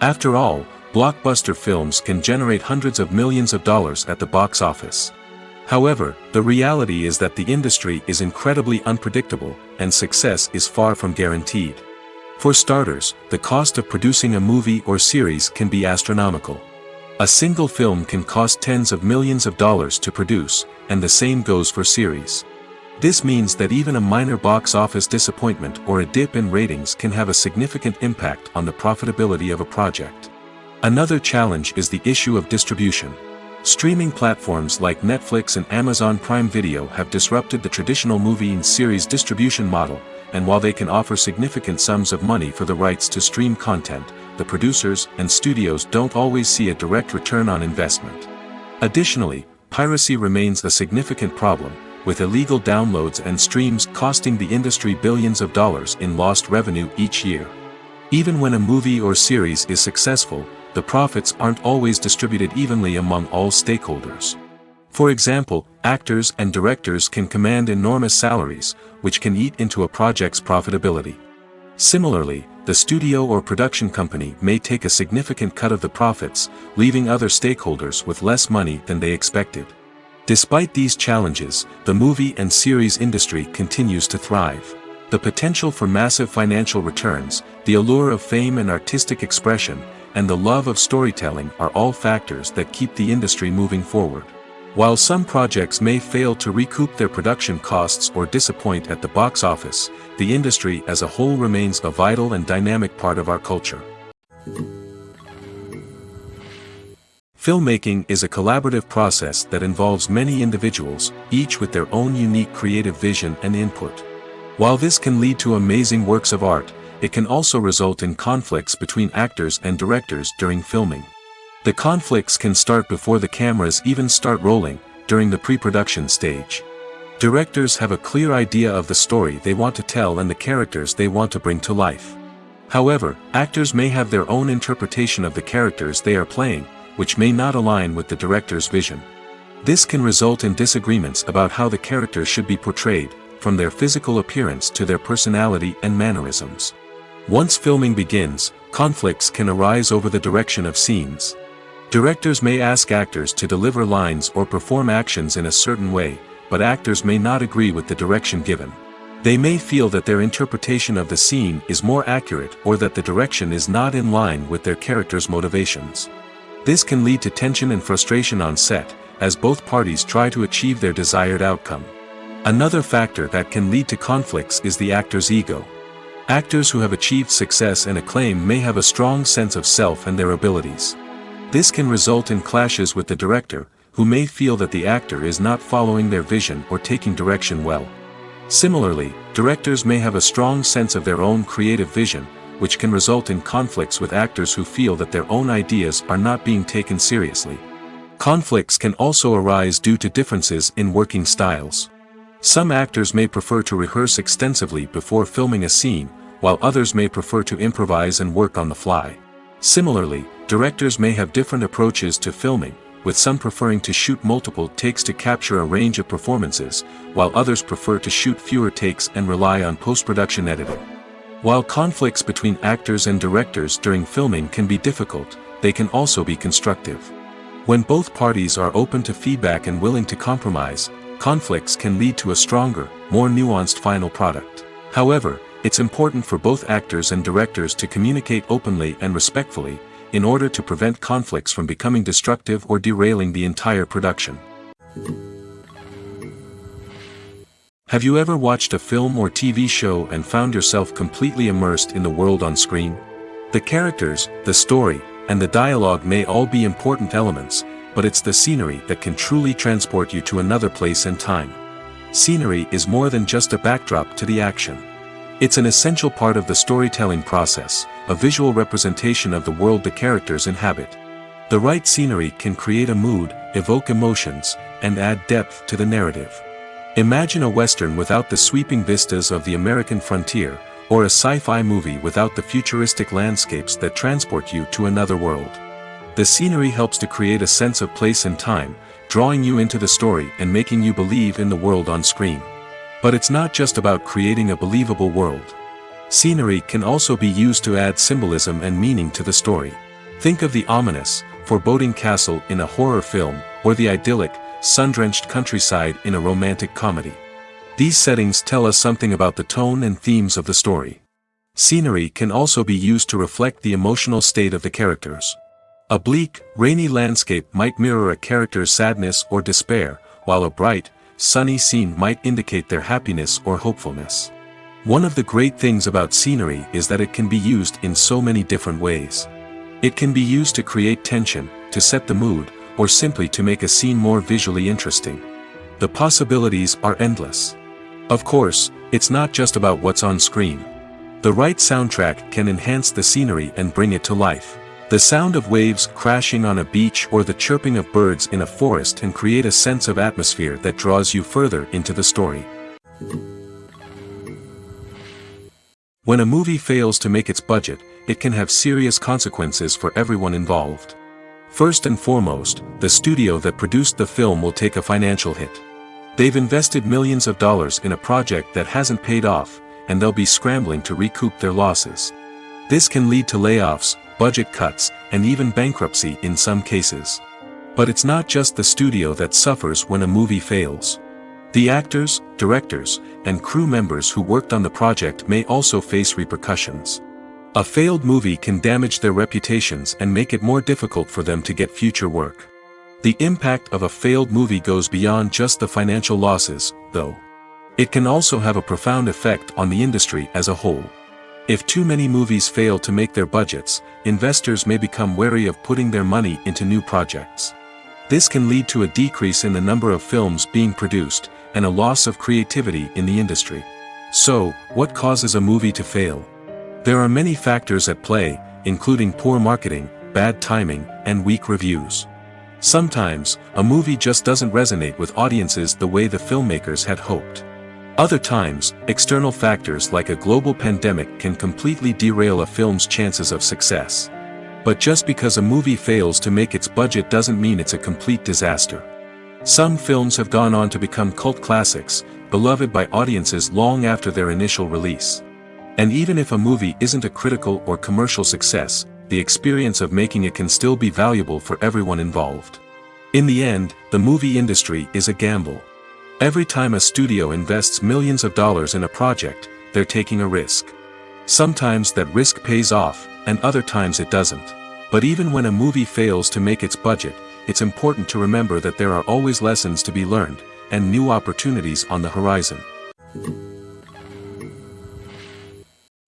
After all, blockbuster films can generate hundreds of millions of dollars at the box office. However, the reality is that the industry is incredibly unpredictable, and success is far from guaranteed. For starters, the cost of producing a movie or series can be astronomical. A single film can cost tens of millions of dollars to produce, and the same goes for series. This means that even a minor box office disappointment or a dip in ratings can have a significant impact on the profitability of a project. Another challenge is the issue of distribution. Streaming platforms like Netflix and Amazon Prime Video have disrupted the traditional movie and series distribution model, and while they can offer significant sums of money for the rights to stream content, the producers and studios don't always see a direct return on investment. Additionally, piracy remains a significant problem, with illegal downloads and streams costing the industry billions of dollars in lost revenue each year. Even when a movie or series is successful, the profits aren't always distributed evenly among all stakeholders. For example, actors and directors can command enormous salaries, which can eat into a project's profitability. Similarly, the studio or production company may take a significant cut of the profits, leaving other stakeholders with less money than they expected. Despite these challenges, the movie and series industry continues to thrive. The potential for massive financial returns, the allure of fame and artistic expression, and the love of storytelling are all factors that keep the industry moving forward. While some projects may fail to recoup their production costs or disappoint at the box office, the industry as a whole remains a vital and dynamic part of our culture. Filmmaking is a collaborative process that involves many individuals, each with their own unique creative vision and input. While this can lead to amazing works of art, it can also result in conflicts between actors and directors during filming. The conflicts can start before the cameras even start rolling, during the pre-production stage. Directors have a clear idea of the story they want to tell and the characters they want to bring to life. However, actors may have their own interpretation of the characters they are playing, which may not align with the director's vision. This can result in disagreements about how the characters should be portrayed, from their physical appearance to their personality and mannerisms. Once filming begins, conflicts can arise over the direction of scenes. Directors may ask actors to deliver lines or perform actions in a certain way, but actors may not agree with the direction given. They may feel that their interpretation of the scene is more accurate or that the direction is not in line with their character's motivations. This can lead to tension and frustration on set, as both parties try to achieve their desired outcome. Another factor that can lead to conflicts is the actor's ego. Actors who have achieved success and acclaim may have a strong sense of self and their abilities. This can result in clashes with the director, who may feel that the actor is not following their vision or taking direction well. Similarly, directors may have a strong sense of their own creative vision, which can result in conflicts with actors who feel that their own ideas are not being taken seriously. Conflicts can also arise due to differences in working styles. Some actors may prefer to rehearse extensively before filming a scene, while others may prefer to improvise and work on the fly. Similarly, directors may have different approaches to filming, with some preferring to shoot multiple takes to capture a range of performances, while others prefer to shoot fewer takes and rely on post-production editing. While conflicts between actors and directors during filming can be difficult, they can also be constructive. When both parties are open to feedback and willing to compromise, conflicts can lead to a stronger, more nuanced final product. However, it's important for both actors and directors to communicate openly and respectfully, in order to prevent conflicts from becoming destructive or derailing the entire production. Have you ever watched a film or TV show and found yourself completely immersed in the world on screen? The characters, the story, and the dialogue may all be important elements, but it's the scenery that can truly transport you to another place and time. Scenery is more than just a backdrop to the action. It's an essential part of the storytelling process, a visual representation of the world the characters inhabit. The right scenery can create a mood, evoke emotions, and add depth to the narrative. Imagine a Western without the sweeping vistas of the American frontier, or a sci-fi movie without the futuristic landscapes that transport you to another world. The scenery helps to create a sense of place and time, drawing you into the story and making you believe in the world on screen. But it's not just about creating a believable world. Scenery can also be used to add symbolism and meaning to the story. Think of the ominous, foreboding castle in a horror film, or the idyllic, sun-drenched countryside in a romantic comedy. These settings tell us something about the tone and themes of the story. Scenery can also be used to reflect the emotional state of the characters. A bleak, rainy landscape might mirror a character's sadness or despair, while a bright, sunny scene might indicate their happiness or hopefulness. One of the great things about scenery is that it can be used in so many different ways. It can be used to create tension, to set the mood, or simply to make a scene more visually interesting. The possibilities are endless. Of course, it's not just about what's on screen. The right soundtrack can enhance the scenery and bring it to life. The sound of waves crashing on a beach or the chirping of birds in a forest can create a sense of atmosphere that draws you further into the story. When a movie fails to make its budget, it can have serious consequences for everyone involved. First and foremost, the studio that produced the film will take a financial hit. They've invested millions of dollars in a project that hasn't paid off, and they'll be scrambling to recoup their losses. This can lead to layoffs, budget cuts, and even bankruptcy in some cases. But it's not just the studio that suffers when a movie fails. The actors, directors, and crew members who worked on the project may also face repercussions. A failed movie can damage their reputations and make it more difficult for them to get future work. The impact of a failed movie goes beyond just the financial losses, though. It can also have a profound effect on the industry as a whole. If too many movies fail to make their budgets, investors may become wary of putting their money into new projects. This can lead to a decrease in the number of films being produced, and a loss of creativity in the industry. So, what causes a movie to fail? There are many factors at play, including poor marketing, bad timing, and weak reviews. Sometimes, a movie just doesn't resonate with audiences the way the filmmakers had hoped. Other times, external factors like a global pandemic can completely derail a film's chances of success. But just because a movie fails to make its budget doesn't mean it's a complete disaster. Some films have gone on to become cult classics, beloved by audiences long after their initial release. And even if a movie isn't a critical or commercial success, the experience of making it can still be valuable for everyone involved. In the end, the movie industry is a gamble. Every time a studio invests millions of dollars in a project, they're taking a risk. Sometimes that risk pays off, and other times it doesn't. But even when a movie fails to make its budget, it's important to remember that there are always lessons to be learned, and new opportunities on the horizon.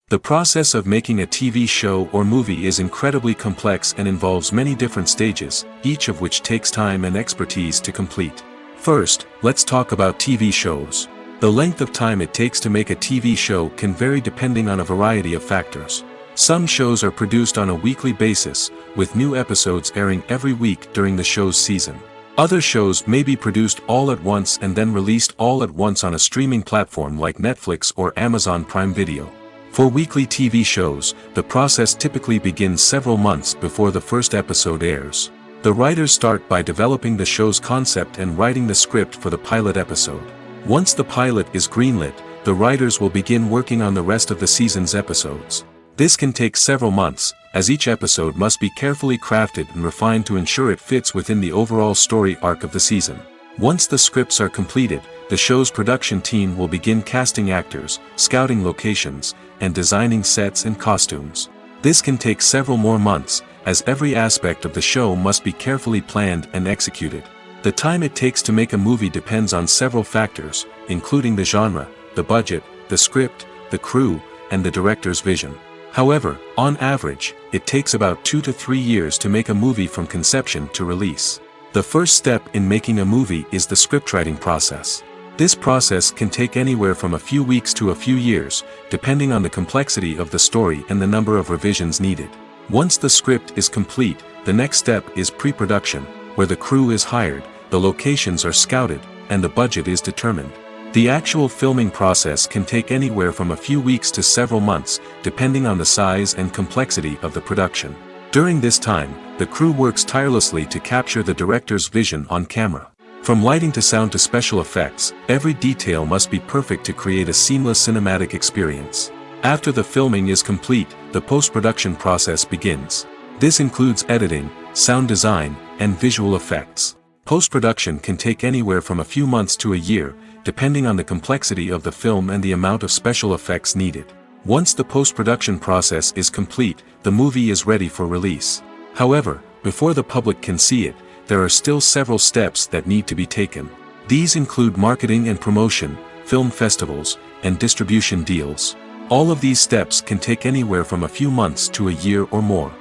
The process of making a TV show or movie is incredibly complex and involves many different stages, each of which takes time and expertise to complete. First, let's talk about TV shows. The length of time it takes to make a TV show can vary depending on a variety of factors. Some shows are produced on a weekly basis, with new episodes airing every week during the show's season. Other shows may be produced all at once and then released all at once on a streaming platform like Netflix or Amazon Prime Video. For weekly TV shows, the process typically begins several months before the first episode airs. The writers start by developing the show's concept and writing the script for the pilot episode. Once the pilot is greenlit, the writers will begin working on the rest of the season's episodes. This can take several months, as each episode must be carefully crafted and refined to ensure it fits within the overall story arc of the season. Once the scripts are completed, the show's production team will begin casting actors, scouting locations, and designing sets and costumes. This can take several more months, as every aspect of the show must be carefully planned and executed. The time it takes to make a movie depends on several factors, including the genre, the budget, the script, the crew, and the director's vision. However, on average, it takes about 2 to 3 years to make a movie from conception to release. The first step in making a movie is the scriptwriting process. This process can take anywhere from a few weeks to a few years, depending on the complexity of the story and the number of revisions needed. Once the script is complete, the next step is pre-production, where the crew is hired, the locations are scouted, and the budget is determined. The actual filming process can take anywhere from a few weeks to several months, depending on the size and complexity of the production. During this time, the crew works tirelessly to capture the director's vision on camera. From lighting to sound to special effects, every detail must be perfect to create a seamless cinematic experience. After the filming is complete, the post-production process begins. This includes editing, sound design, and visual effects. Post-production can take anywhere from a few months to a year, depending on the complexity of the film and the amount of special effects needed. Once the post-production process is complete, the movie is ready for release. However, before the public can see it, there are still several steps that need to be taken. These include marketing and promotion, film festivals, and distribution deals. All of these steps can take anywhere from a few months to a year or more.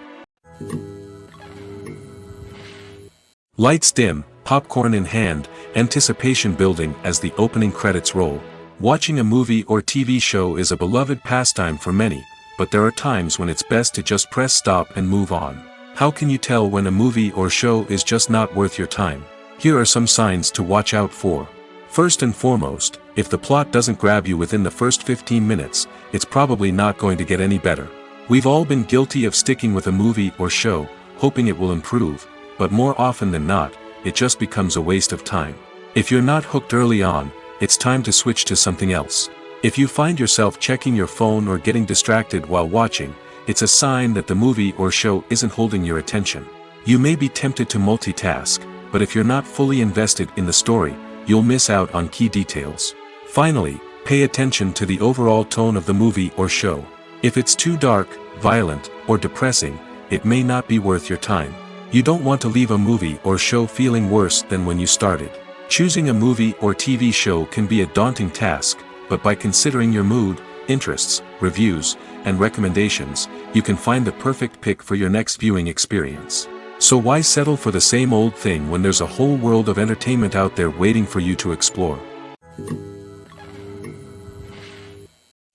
Lights dim, popcorn in hand, anticipation building as the opening credits roll. Watching a movie or TV show is a beloved pastime for many, but there are times when it's best to just press stop and move on. How can you tell when a movie or show is just not worth your time? Here are some signs to watch out for. First and foremost, if the plot doesn't grab you within the first 15 minutes, it's probably not going to get any better. We've all been guilty of sticking with a movie or show, hoping it will improve, but more often than not, it just becomes a waste of time. If you're not hooked early on, it's time to switch to something else. If you find yourself checking your phone or getting distracted while watching, it's a sign that the movie or show isn't holding your attention. You may be tempted to multitask, but if you're not fully invested in the story, you'll miss out on key details. Finally, pay attention to the overall tone of the movie or show. If it's too dark, violent, or depressing, it may not be worth your time. You don't want to leave a movie or show feeling worse than when you started. Choosing a movie or TV show can be a daunting task, but by considering your mood, interests, reviews, and recommendations, you can find the perfect pick for your next viewing experience. So why settle for the same old thing when there's a whole world of entertainment out there waiting for you to explore?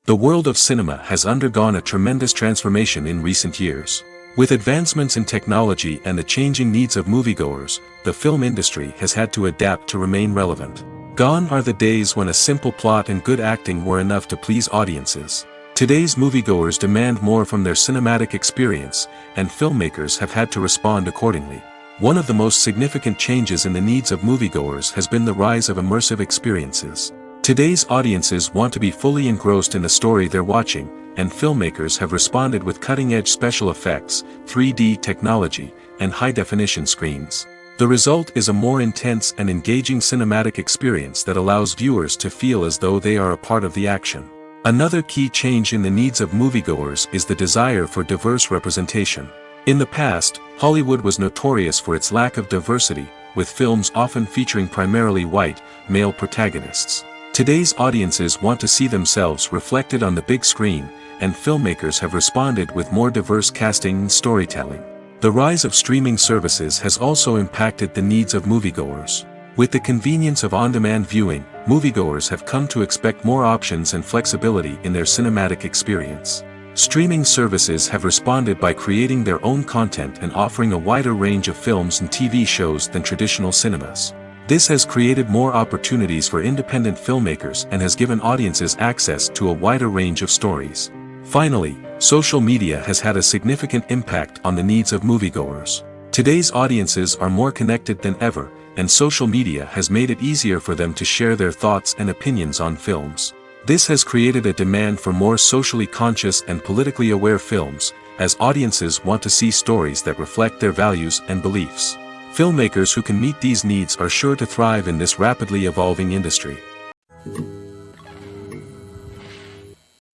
The world of cinema has undergone a tremendous transformation in recent years. With advancements in technology and the changing needs of moviegoers, the film industry has had to adapt to remain relevant. Gone are the days when a simple plot and good acting were enough to please audiences. Today's moviegoers demand more from their cinematic experience, and filmmakers have had to respond accordingly. One of the most significant changes in the needs of moviegoers has been the rise of immersive experiences. Today's audiences want to be fully engrossed in the story they're watching, and filmmakers have responded with cutting-edge special effects, 3D technology, and high-definition screens. The result is a more intense and engaging cinematic experience that allows viewers to feel as though they are a part of the action. Another key change in the needs of moviegoers is the desire for diverse representation. In the past, Hollywood was notorious for its lack of diversity, with films often featuring primarily white, male protagonists. Today's audiences want to see themselves reflected on the big screen, and filmmakers have responded with more diverse casting and storytelling. The rise of streaming services has also impacted the needs of moviegoers. With the convenience of on-demand viewing, moviegoers have come to expect more options and flexibility in their cinematic experience. Streaming services have responded by creating their own content and offering a wider range of films and TV shows than traditional cinemas. This has created more opportunities for independent filmmakers and has given audiences access to a wider range of stories. Finally, social media has had a significant impact on the needs of moviegoers. Today's audiences are more connected than ever, and social media has made it easier for them to share their thoughts and opinions on films. This has created a demand for more socially conscious and politically aware films, as audiences want to see stories that reflect their values and beliefs. Filmmakers who can meet these needs are sure to thrive in this rapidly evolving industry.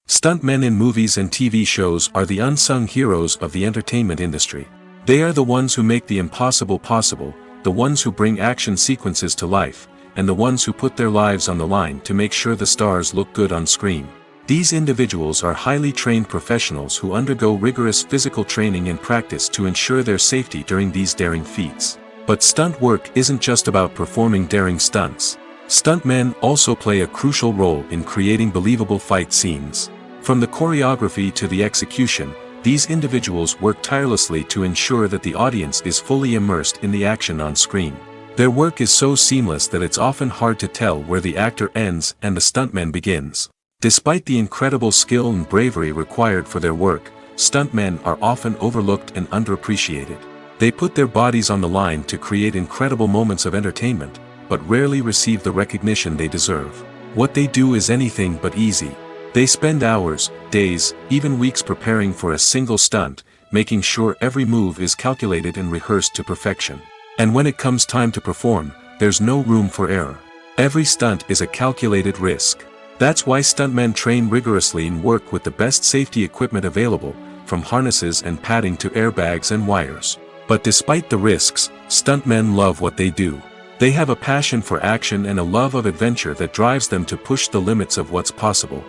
Stuntmen in movies and TV shows are the unsung heroes of the entertainment industry. They are the ones who make the impossible possible, the ones who bring action sequences to life, and the ones who put their lives on the line to make sure the stars look good on screen. These individuals are highly trained professionals who undergo rigorous physical training and practice to ensure their safety during these daring feats. But stunt work isn't just about performing daring stunts. Stuntmen also play a crucial role in creating believable fight scenes. From the choreography to the execution, these individuals work tirelessly to ensure that the audience is fully immersed in the action on screen. Their work is so seamless that it's often hard to tell where the actor ends and the stuntman begins. Despite the incredible skill and bravery required for their work, stuntmen are often overlooked and underappreciated. They put their bodies on the line to create incredible moments of entertainment, but rarely receive the recognition they deserve. What they do is anything but easy. They spend hours, days, even weeks preparing for a single stunt, making sure every move is calculated and rehearsed to perfection. And when it comes time to perform, there's no room for error. Every stunt is a calculated risk. That's why stuntmen train rigorously and work with the best safety equipment available, from harnesses and padding to airbags and wires. But despite the risks, stuntmen love what they do. They have a passion for action and a love of adventure that drives them to push the limits of what's possible.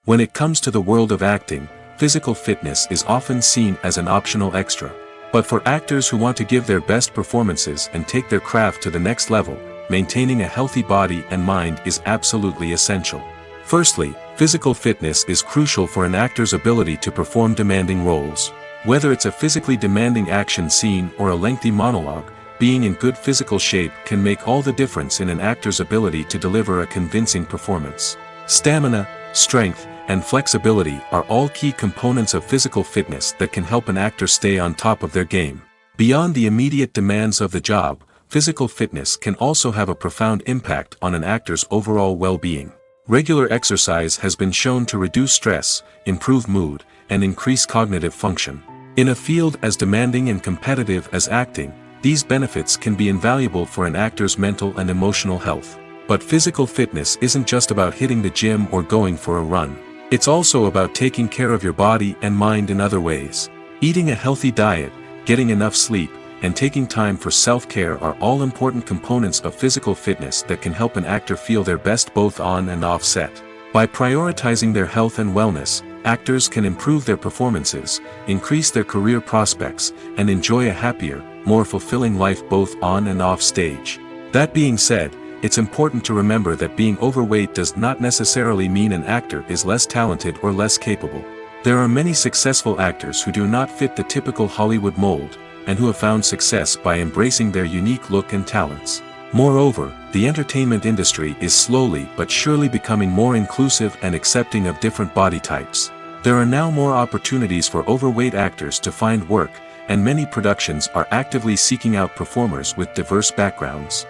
When it comes to the world of acting, physical fitness is often seen as an optional extra. But for actors who want to give their best performances and take their craft to the next level, maintaining a healthy body and mind is absolutely essential. Firstly, physical fitness is crucial for an actor's ability to perform demanding roles. Whether it's a physically demanding action scene or a lengthy monologue, being in good physical shape can make all the difference in an actor's ability to deliver a convincing performance. Stamina, strength, and flexibility are all key components of physical fitness that can help an actor stay on top of their game. Beyond the immediate demands of the job, physical fitness can also have a profound impact on an actor's overall well-being. Regular exercise has been shown to reduce stress, improve mood, and increase cognitive function. In a field as demanding and competitive as acting, these benefits can be invaluable for an actor's mental and emotional health. But physical fitness isn't just about hitting the gym or going for a run. It's also about taking care of your body and mind in other ways. Eating a healthy diet, getting enough sleep, and taking time for self-care are all important components of physical fitness that can help an actor feel their best both on and off set. By prioritizing their health and wellness, actors can improve their performances, increase their career prospects, and enjoy a happier, more fulfilling life both on and off stage. That being said, it's important to remember that being overweight does not necessarily mean an actor is less talented or less capable. There are many successful actors who do not fit the typical Hollywood mold, and who have found success by embracing their unique look and talents. Moreover, the entertainment industry is slowly but surely becoming more inclusive and accepting of different body types. There are now more opportunities for overweight actors to find work, and many productions are actively seeking out performers with diverse backgrounds.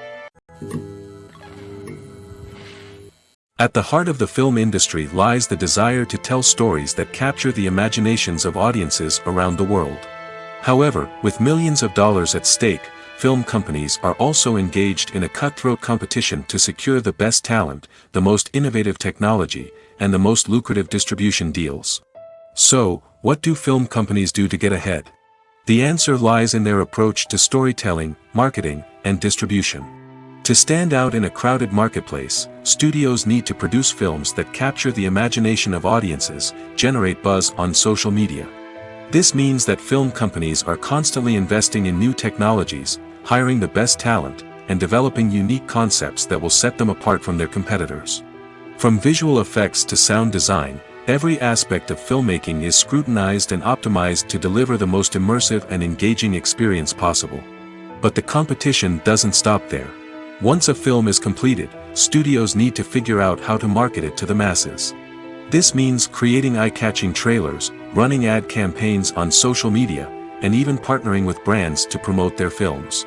At the heart of the film industry lies the desire to tell stories that capture the imaginations of audiences around the world. However, with millions of dollars at stake, film companies are also engaged in a cutthroat competition to secure the best talent, the most innovative technology, and the most lucrative distribution deals. So, what do film companies do to get ahead? The answer lies in their approach to storytelling, marketing, and distribution. To stand out in a crowded marketplace, studios need to produce films that capture the imagination of audiences, generate buzz on social media. This means that film companies are constantly investing in new technologies, hiring the best talent, and developing unique concepts that will set them apart from their competitors. From visual effects to sound design, every aspect of filmmaking is scrutinized and optimized to deliver the most immersive and engaging experience possible. But the competition doesn't stop there. Once a film is completed, studios need to figure out how to market it to the masses. This means creating eye-catching trailers, running ad campaigns on social media, and even partnering with brands to promote their films.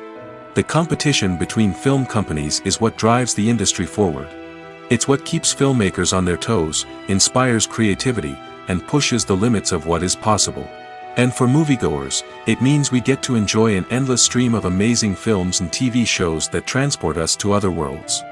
The competition between film companies is what drives the industry forward. It's what keeps filmmakers on their toes, inspires creativity, and pushes the limits of what is possible. And for moviegoers, it means we get to enjoy an endless stream of amazing films and TV shows that transport us to other worlds.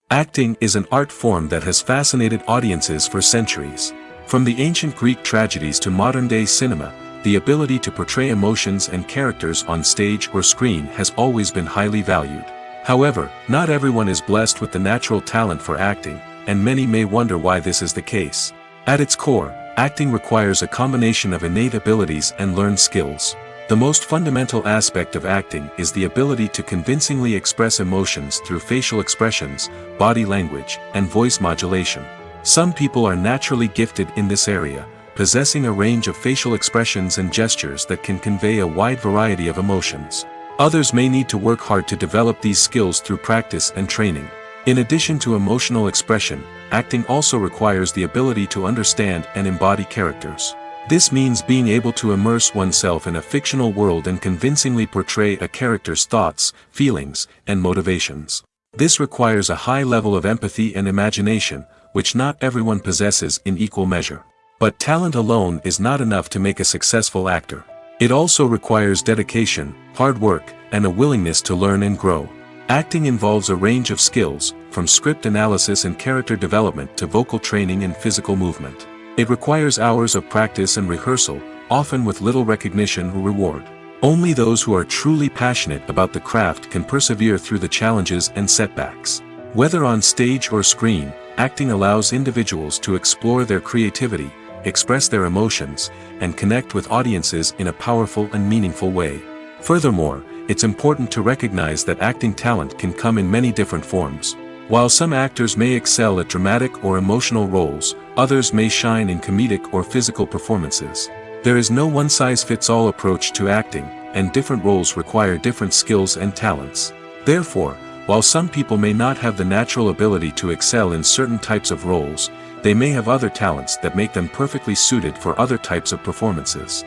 Acting is an art form that has fascinated audiences for centuries. From the ancient Greek tragedies to modern-day cinema, the ability to portray emotions and characters on stage or screen has always been highly valued. However, not everyone is blessed with the natural talent for acting, and many may wonder why this is the case. At its core, acting requires a combination of innate abilities and learned skills. The most fundamental aspect of acting is the ability to convincingly express emotions through facial expressions, body language, and voice modulation. Some people are naturally gifted in this area, possessing a range of facial expressions and gestures that can convey a wide variety of emotions. Others may need to work hard to develop these skills through practice and training. In addition to emotional expression, acting also requires the ability to understand and embody characters. This means being able to immerse oneself in a fictional world and convincingly portray a character's thoughts, feelings, and motivations. This requires a high level of empathy and imagination, which not everyone possesses in equal measure. But talent alone is not enough to make a successful actor. It also requires dedication, hard work, and a willingness to learn and grow. Acting involves a range of skills, from script analysis and character development to vocal training and physical movement. It requires hours of practice and rehearsal, often with little recognition or reward. Only those who are truly passionate about the craft can persevere through the challenges and setbacks. Whether on stage or screen, acting allows individuals to explore their creativity, express their emotions, and connect with audiences in a powerful and meaningful way. Furthermore, it's important to recognize that acting talent can come in many different forms. While some actors may excel at dramatic or emotional roles, others may shine in comedic or physical performances. There is no one-size-fits-all approach to acting, and different roles require different skills and talents. Therefore, while some people may not have the natural ability to excel in certain types of roles, they may have other talents that make them perfectly suited for other types of performances.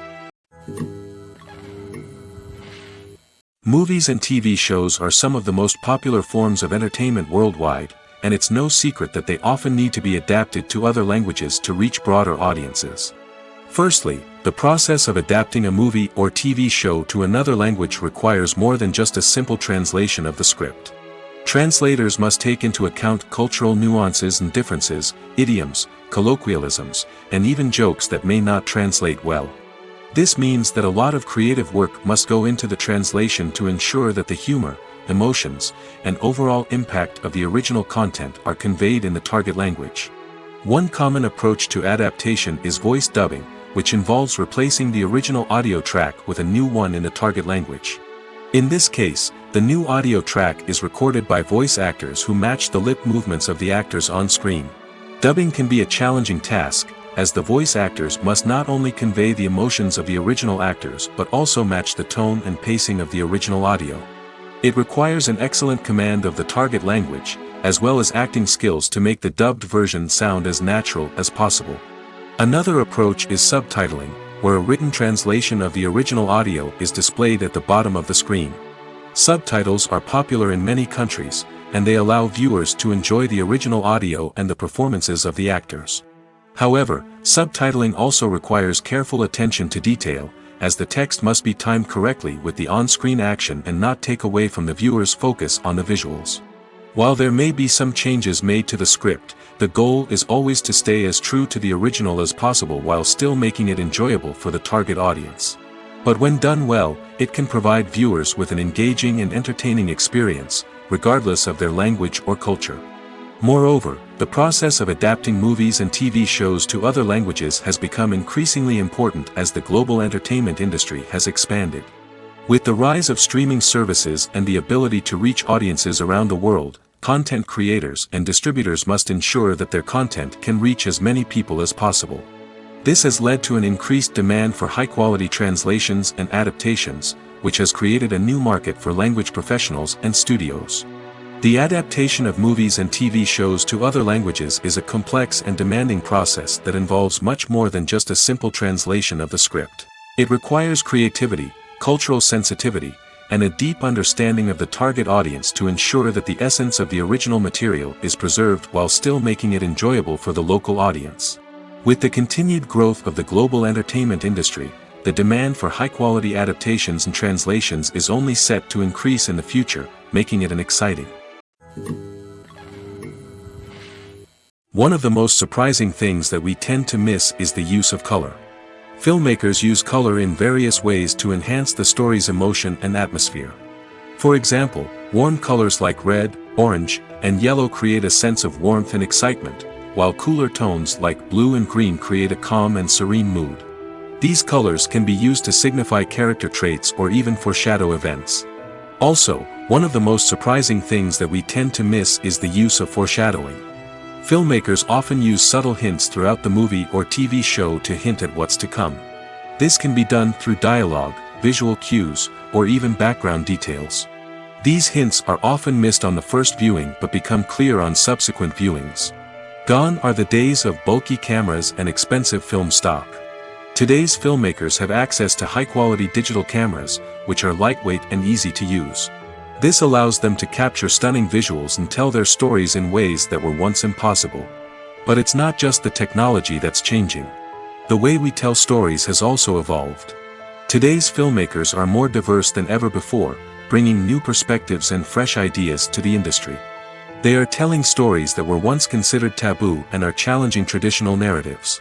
Movies and TV shows are some of the most popular forms of entertainment worldwide, and it's no secret that they often need to be adapted to other languages to reach broader audiences. Firstly, the process of adapting a movie or TV show to another language requires more than just a simple translation of the script. Translators must take into account cultural nuances and differences, idioms, colloquialisms, and even jokes that may not translate well. This means that a lot of creative work must go into the translation to ensure that the humor, emotions, and overall impact of the original content are conveyed in the target language. One common approach to adaptation is voice dubbing, which involves replacing the original audio track with a new one in the target language. In this case, the new audio track is recorded by voice actors who match the lip movements of the actors on screen. Dubbing can be a challenging task, as the voice actors must not only convey the emotions of the original actors but also match the tone and pacing of the original audio. It requires an excellent command of the target language, as well as acting skills to make the dubbed version sound as natural as possible. Another approach is subtitling, where a written translation of the original audio is displayed at the bottom of the screen. Subtitles are popular in many countries, and they allow viewers to enjoy the original audio and the performances of the actors. However, subtitling also requires careful attention to detail, as the text must be timed correctly with the on-screen action and not take away from the viewer's focus on the visuals. While there may be some changes made to the script, the goal is always to stay as true to the original as possible while still making it enjoyable for the target audience. But when done well, it can provide viewers with an engaging and entertaining experience, regardless of their language or culture. Moreover, the process of adapting movies and TV shows to other languages has become increasingly important as the global entertainment industry has expanded. With the rise of streaming services and the ability to reach audiences around the world, content creators and distributors must ensure that their content can reach as many people as possible. This has led to an increased demand for high-quality translations and adaptations, which has created a new market for language professionals and studios. The adaptation of movies and TV shows to other languages is a complex and demanding process that involves much more than just a simple translation of the script. It requires creativity, cultural sensitivity, and a deep understanding of the target audience to ensure that the essence of the original material is preserved while still making it enjoyable for the local audience. With the continued growth of the global entertainment industry, the demand for high-quality adaptations and translations is only set to increase in the future, making it an exciting. One of the most surprising things that we tend to miss is the use of color. Filmmakers use color in various ways to enhance the story's emotion and atmosphere. For example, warm colors like red, orange, and yellow create a sense of warmth and excitement, while cooler tones like blue and green create a calm and serene mood. These colors can be used to signify character traits or even foreshadow events. Also, one of the most surprising things that we tend to miss is the use of foreshadowing. Filmmakers often use subtle hints throughout the movie or TV show to hint at what's to come. This can be done through dialogue, visual cues, or even background details. These hints are often missed on the first viewing but become clear on subsequent viewings. Gone are the days of bulky cameras and expensive film stock. Today's filmmakers have access to high-quality digital cameras, which are lightweight and easy to use. This allows them to capture stunning visuals and tell their stories in ways that were once impossible. But it's not just the technology that's changing. The way we tell stories has also evolved. Today's filmmakers are more diverse than ever before, bringing new perspectives and fresh ideas to the industry. They are telling stories that were once considered taboo and are challenging traditional narratives.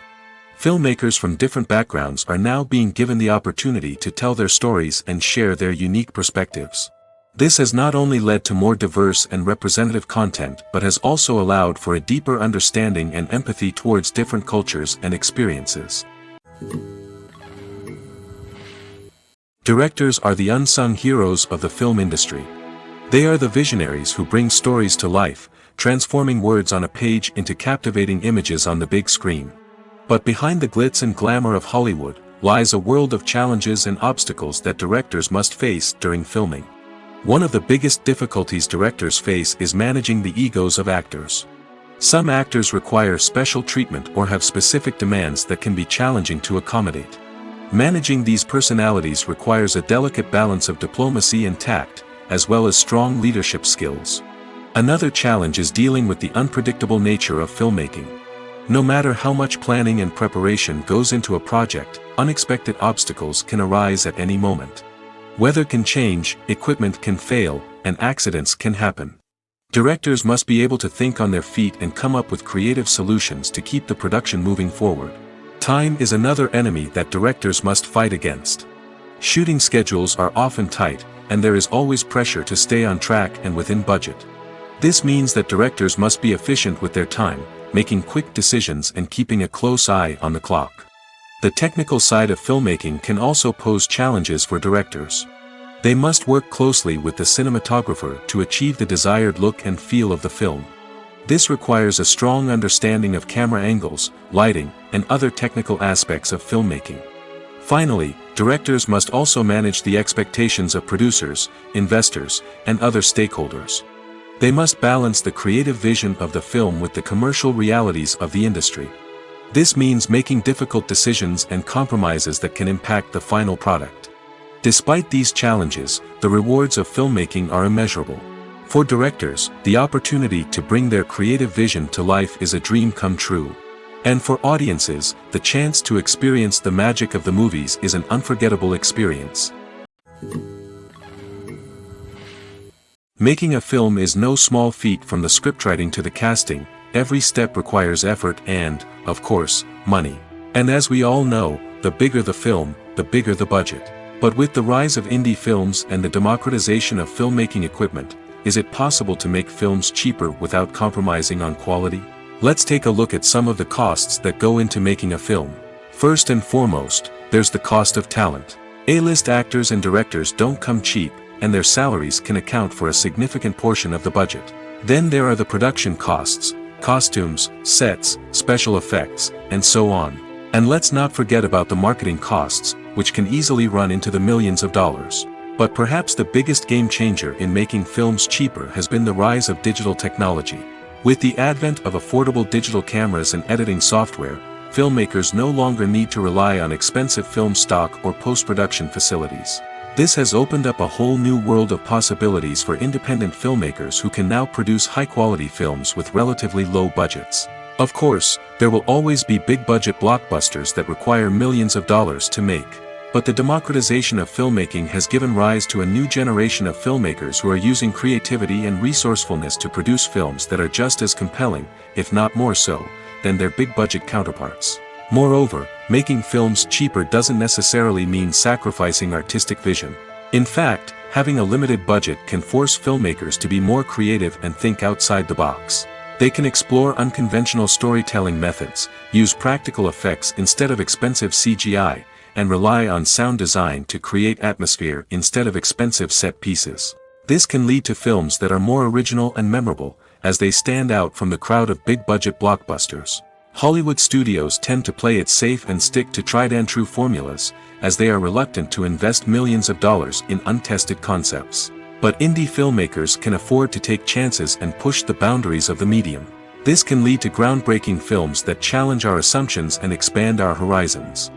Filmmakers from different backgrounds are now being given the opportunity to tell their stories and share their unique perspectives. This has not only led to more diverse and representative content but has also allowed for a deeper understanding and empathy towards different cultures and experiences. Directors are the unsung heroes of the film industry. They are the visionaries who bring stories to life, transforming words on a page into captivating images on the big screen. But behind the glitz and glamour of Hollywood lies a world of challenges and obstacles that directors must face during filming. One of the biggest difficulties directors face is managing the egos of actors. Some actors require special treatment or have specific demands that can be challenging to accommodate. Managing these personalities requires a delicate balance of diplomacy and tact, as well as strong leadership skills. Another challenge is dealing with the unpredictable nature of filmmaking. No matter how much planning and preparation goes into a project, unexpected obstacles can arise at any moment. Weather can change, equipment can fail, and accidents can happen. Directors must be able to think on their feet and come up with creative solutions to keep the production moving forward. Time is another enemy that directors must fight against. Shooting schedules are often tight, and there is always pressure to stay on track and within budget. This means that directors must be efficient with their time, making quick decisions and keeping a close eye on the clock. The technical side of filmmaking can also pose challenges for directors. They must work closely with the cinematographer to achieve the desired look and feel of the film. This requires a strong understanding of camera angles, lighting, and other technical aspects of filmmaking. Finally, directors must also manage the expectations of producers, investors, and other stakeholders. They must balance the creative vision of the film with the commercial realities of the industry. This means making difficult decisions and compromises that can impact the final product. Despite these challenges, the rewards of filmmaking are immeasurable. For directors, the opportunity to bring their creative vision to life is a dream come true. And for audiences, the chance to experience the magic of the movies is an unforgettable experience. Making a film is no small feat. From the scriptwriting to the casting, every step requires effort and, of course, money. And as we all know, the bigger the film, the bigger the budget. But with the rise of indie films and the democratization of filmmaking equipment, is it possible to make films cheaper without compromising on quality? Let's take a look at some of the costs that go into making a film. First and foremost, there's the cost of talent. A-list actors and directors don't come cheap, and their salaries can account for a significant portion of the budget. Then there are the production costs, costumes, sets, special effects, and so on. And let's not forget about the marketing costs, which can easily run into the millions of dollars. But perhaps the biggest game changer in making films cheaper has been the rise of digital technology. With the advent of affordable digital cameras and editing software, filmmakers no longer need to rely on expensive film stock or post-production facilities. This has opened up a whole new world of possibilities for independent filmmakers who can now produce high-quality films with relatively low budgets. Of course, there will always be big-budget blockbusters that require millions of dollars to make. But the democratization of filmmaking has given rise to a new generation of filmmakers who are using creativity and resourcefulness to produce films that are just as compelling, if not more so, than their big-budget counterparts. Moreover, making films cheaper doesn't necessarily mean sacrificing artistic vision. In fact, having a limited budget can force filmmakers to be more creative and think outside the box. They can explore unconventional storytelling methods, use practical effects instead of expensive CGI, and rely on sound design to create atmosphere instead of expensive set pieces. This can lead to films that are more original and memorable, as they stand out from the crowd of big-budget blockbusters. Hollywood studios tend to play it safe and stick to tried-and-true formulas, as they are reluctant to invest millions of dollars in untested concepts. But indie filmmakers can afford to take chances and push the boundaries of the medium. This can lead to groundbreaking films that challenge our assumptions and expand our horizons.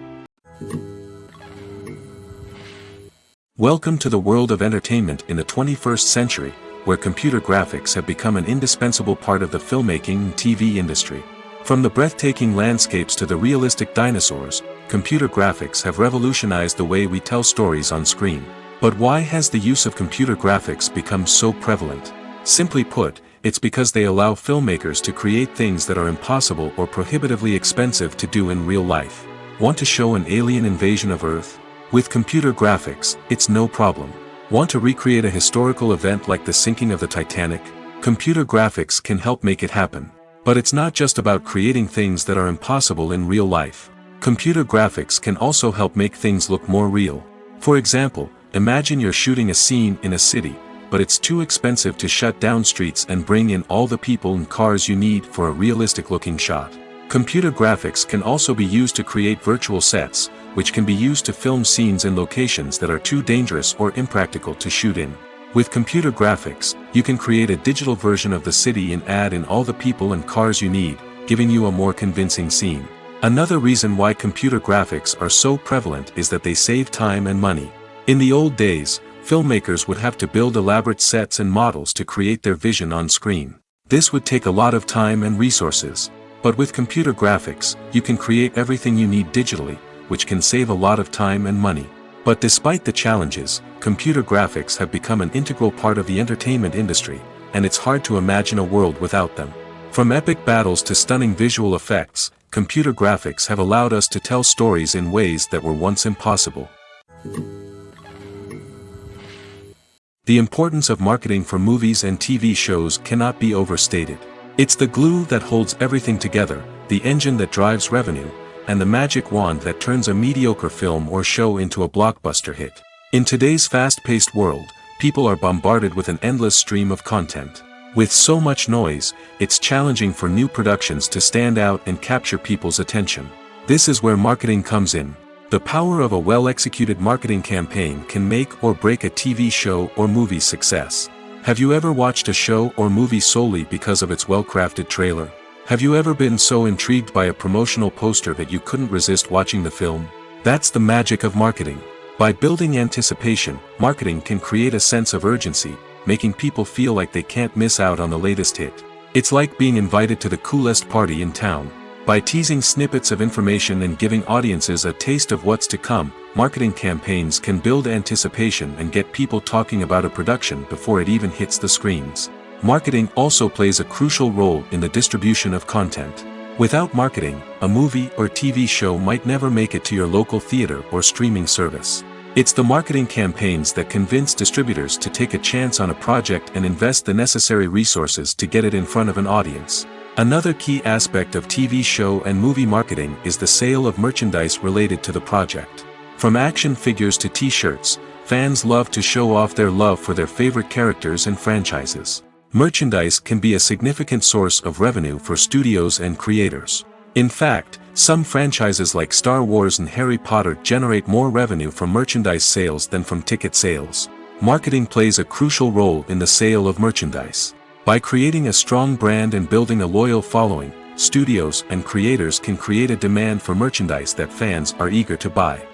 Welcome to the world of entertainment in the 21st century, where computer graphics have become an indispensable part of the filmmaking and TV industry. From the breathtaking landscapes to the realistic dinosaurs, computer graphics have revolutionized the way we tell stories on screen. But why has the use of computer graphics become so prevalent? Simply put, it's because they allow filmmakers to create things that are impossible or prohibitively expensive to do in real life. Want to show an alien invasion of Earth? With computer graphics, it's no problem. Want to recreate a historical event like the sinking of the Titanic? Computer graphics can help make it happen. But it's not just about creating things that are impossible in real life. Computer graphics can also help make things look more real. For example, imagine you're shooting a scene in a city, but it's too expensive to shut down streets and bring in all the people and cars you need for a realistic-looking shot. Computer graphics can also be used to create virtual sets, which can be used to film scenes in locations that are too dangerous or impractical to shoot in. With computer graphics, you can create a digital version of the city and add in all the people and cars you need, giving you a more convincing scene. Another reason why computer graphics are so prevalent is that they save time and money. In the old days, filmmakers would have to build elaborate sets and models to create their vision on screen. This would take a lot of time and resources. But with computer graphics, you can create everything you need digitally, which can save a lot of time and money. But despite the challenges, computer graphics have become an integral part of the entertainment industry, and it's hard to imagine a world without them. From epic battles to stunning visual effects, computer graphics have allowed us to tell stories in ways that were once impossible. The importance of marketing for movies and TV shows cannot be overstated. It's the glue that holds everything together, the engine that drives revenue, and the magic wand that turns a mediocre film or show into a blockbuster hit. In today's fast-paced world, people are bombarded with an endless stream of content. With so much noise, it's challenging for new productions to stand out and capture people's attention. This is where marketing comes in. The power of a well-executed marketing campaign can make or break a TV show or movie's success. Have you ever watched a show or movie solely because of its well-crafted trailer? Have you ever been so intrigued by a promotional poster that you couldn't resist watching the film? That's the magic of marketing. By building anticipation, marketing can create a sense of urgency, making people feel like they can't miss out on the latest hit. It's like being invited to the coolest party in town. By teasing snippets of information and giving audiences a taste of what's to come, marketing campaigns can build anticipation and get people talking about a production before it even hits the screens. Marketing also plays a crucial role in the distribution of content. Without marketing, a movie or TV show might never make it to your local theater or streaming service. It's the marketing campaigns that convince distributors to take a chance on a project and invest the necessary resources to get it in front of an audience. Another key aspect of TV show and movie marketing is the sale of merchandise related to the project. From action figures to t-shirts, fans love to show off their love for their favorite characters and franchises. Merchandise can be a significant source of revenue for studios and creators. In fact, some franchises like Star Wars and Harry Potter generate more revenue from merchandise sales than from ticket sales. Marketing plays a crucial role in the sale of merchandise. By creating a strong brand and building a loyal following, studios and creators can create a demand for merchandise that fans are eager to buy.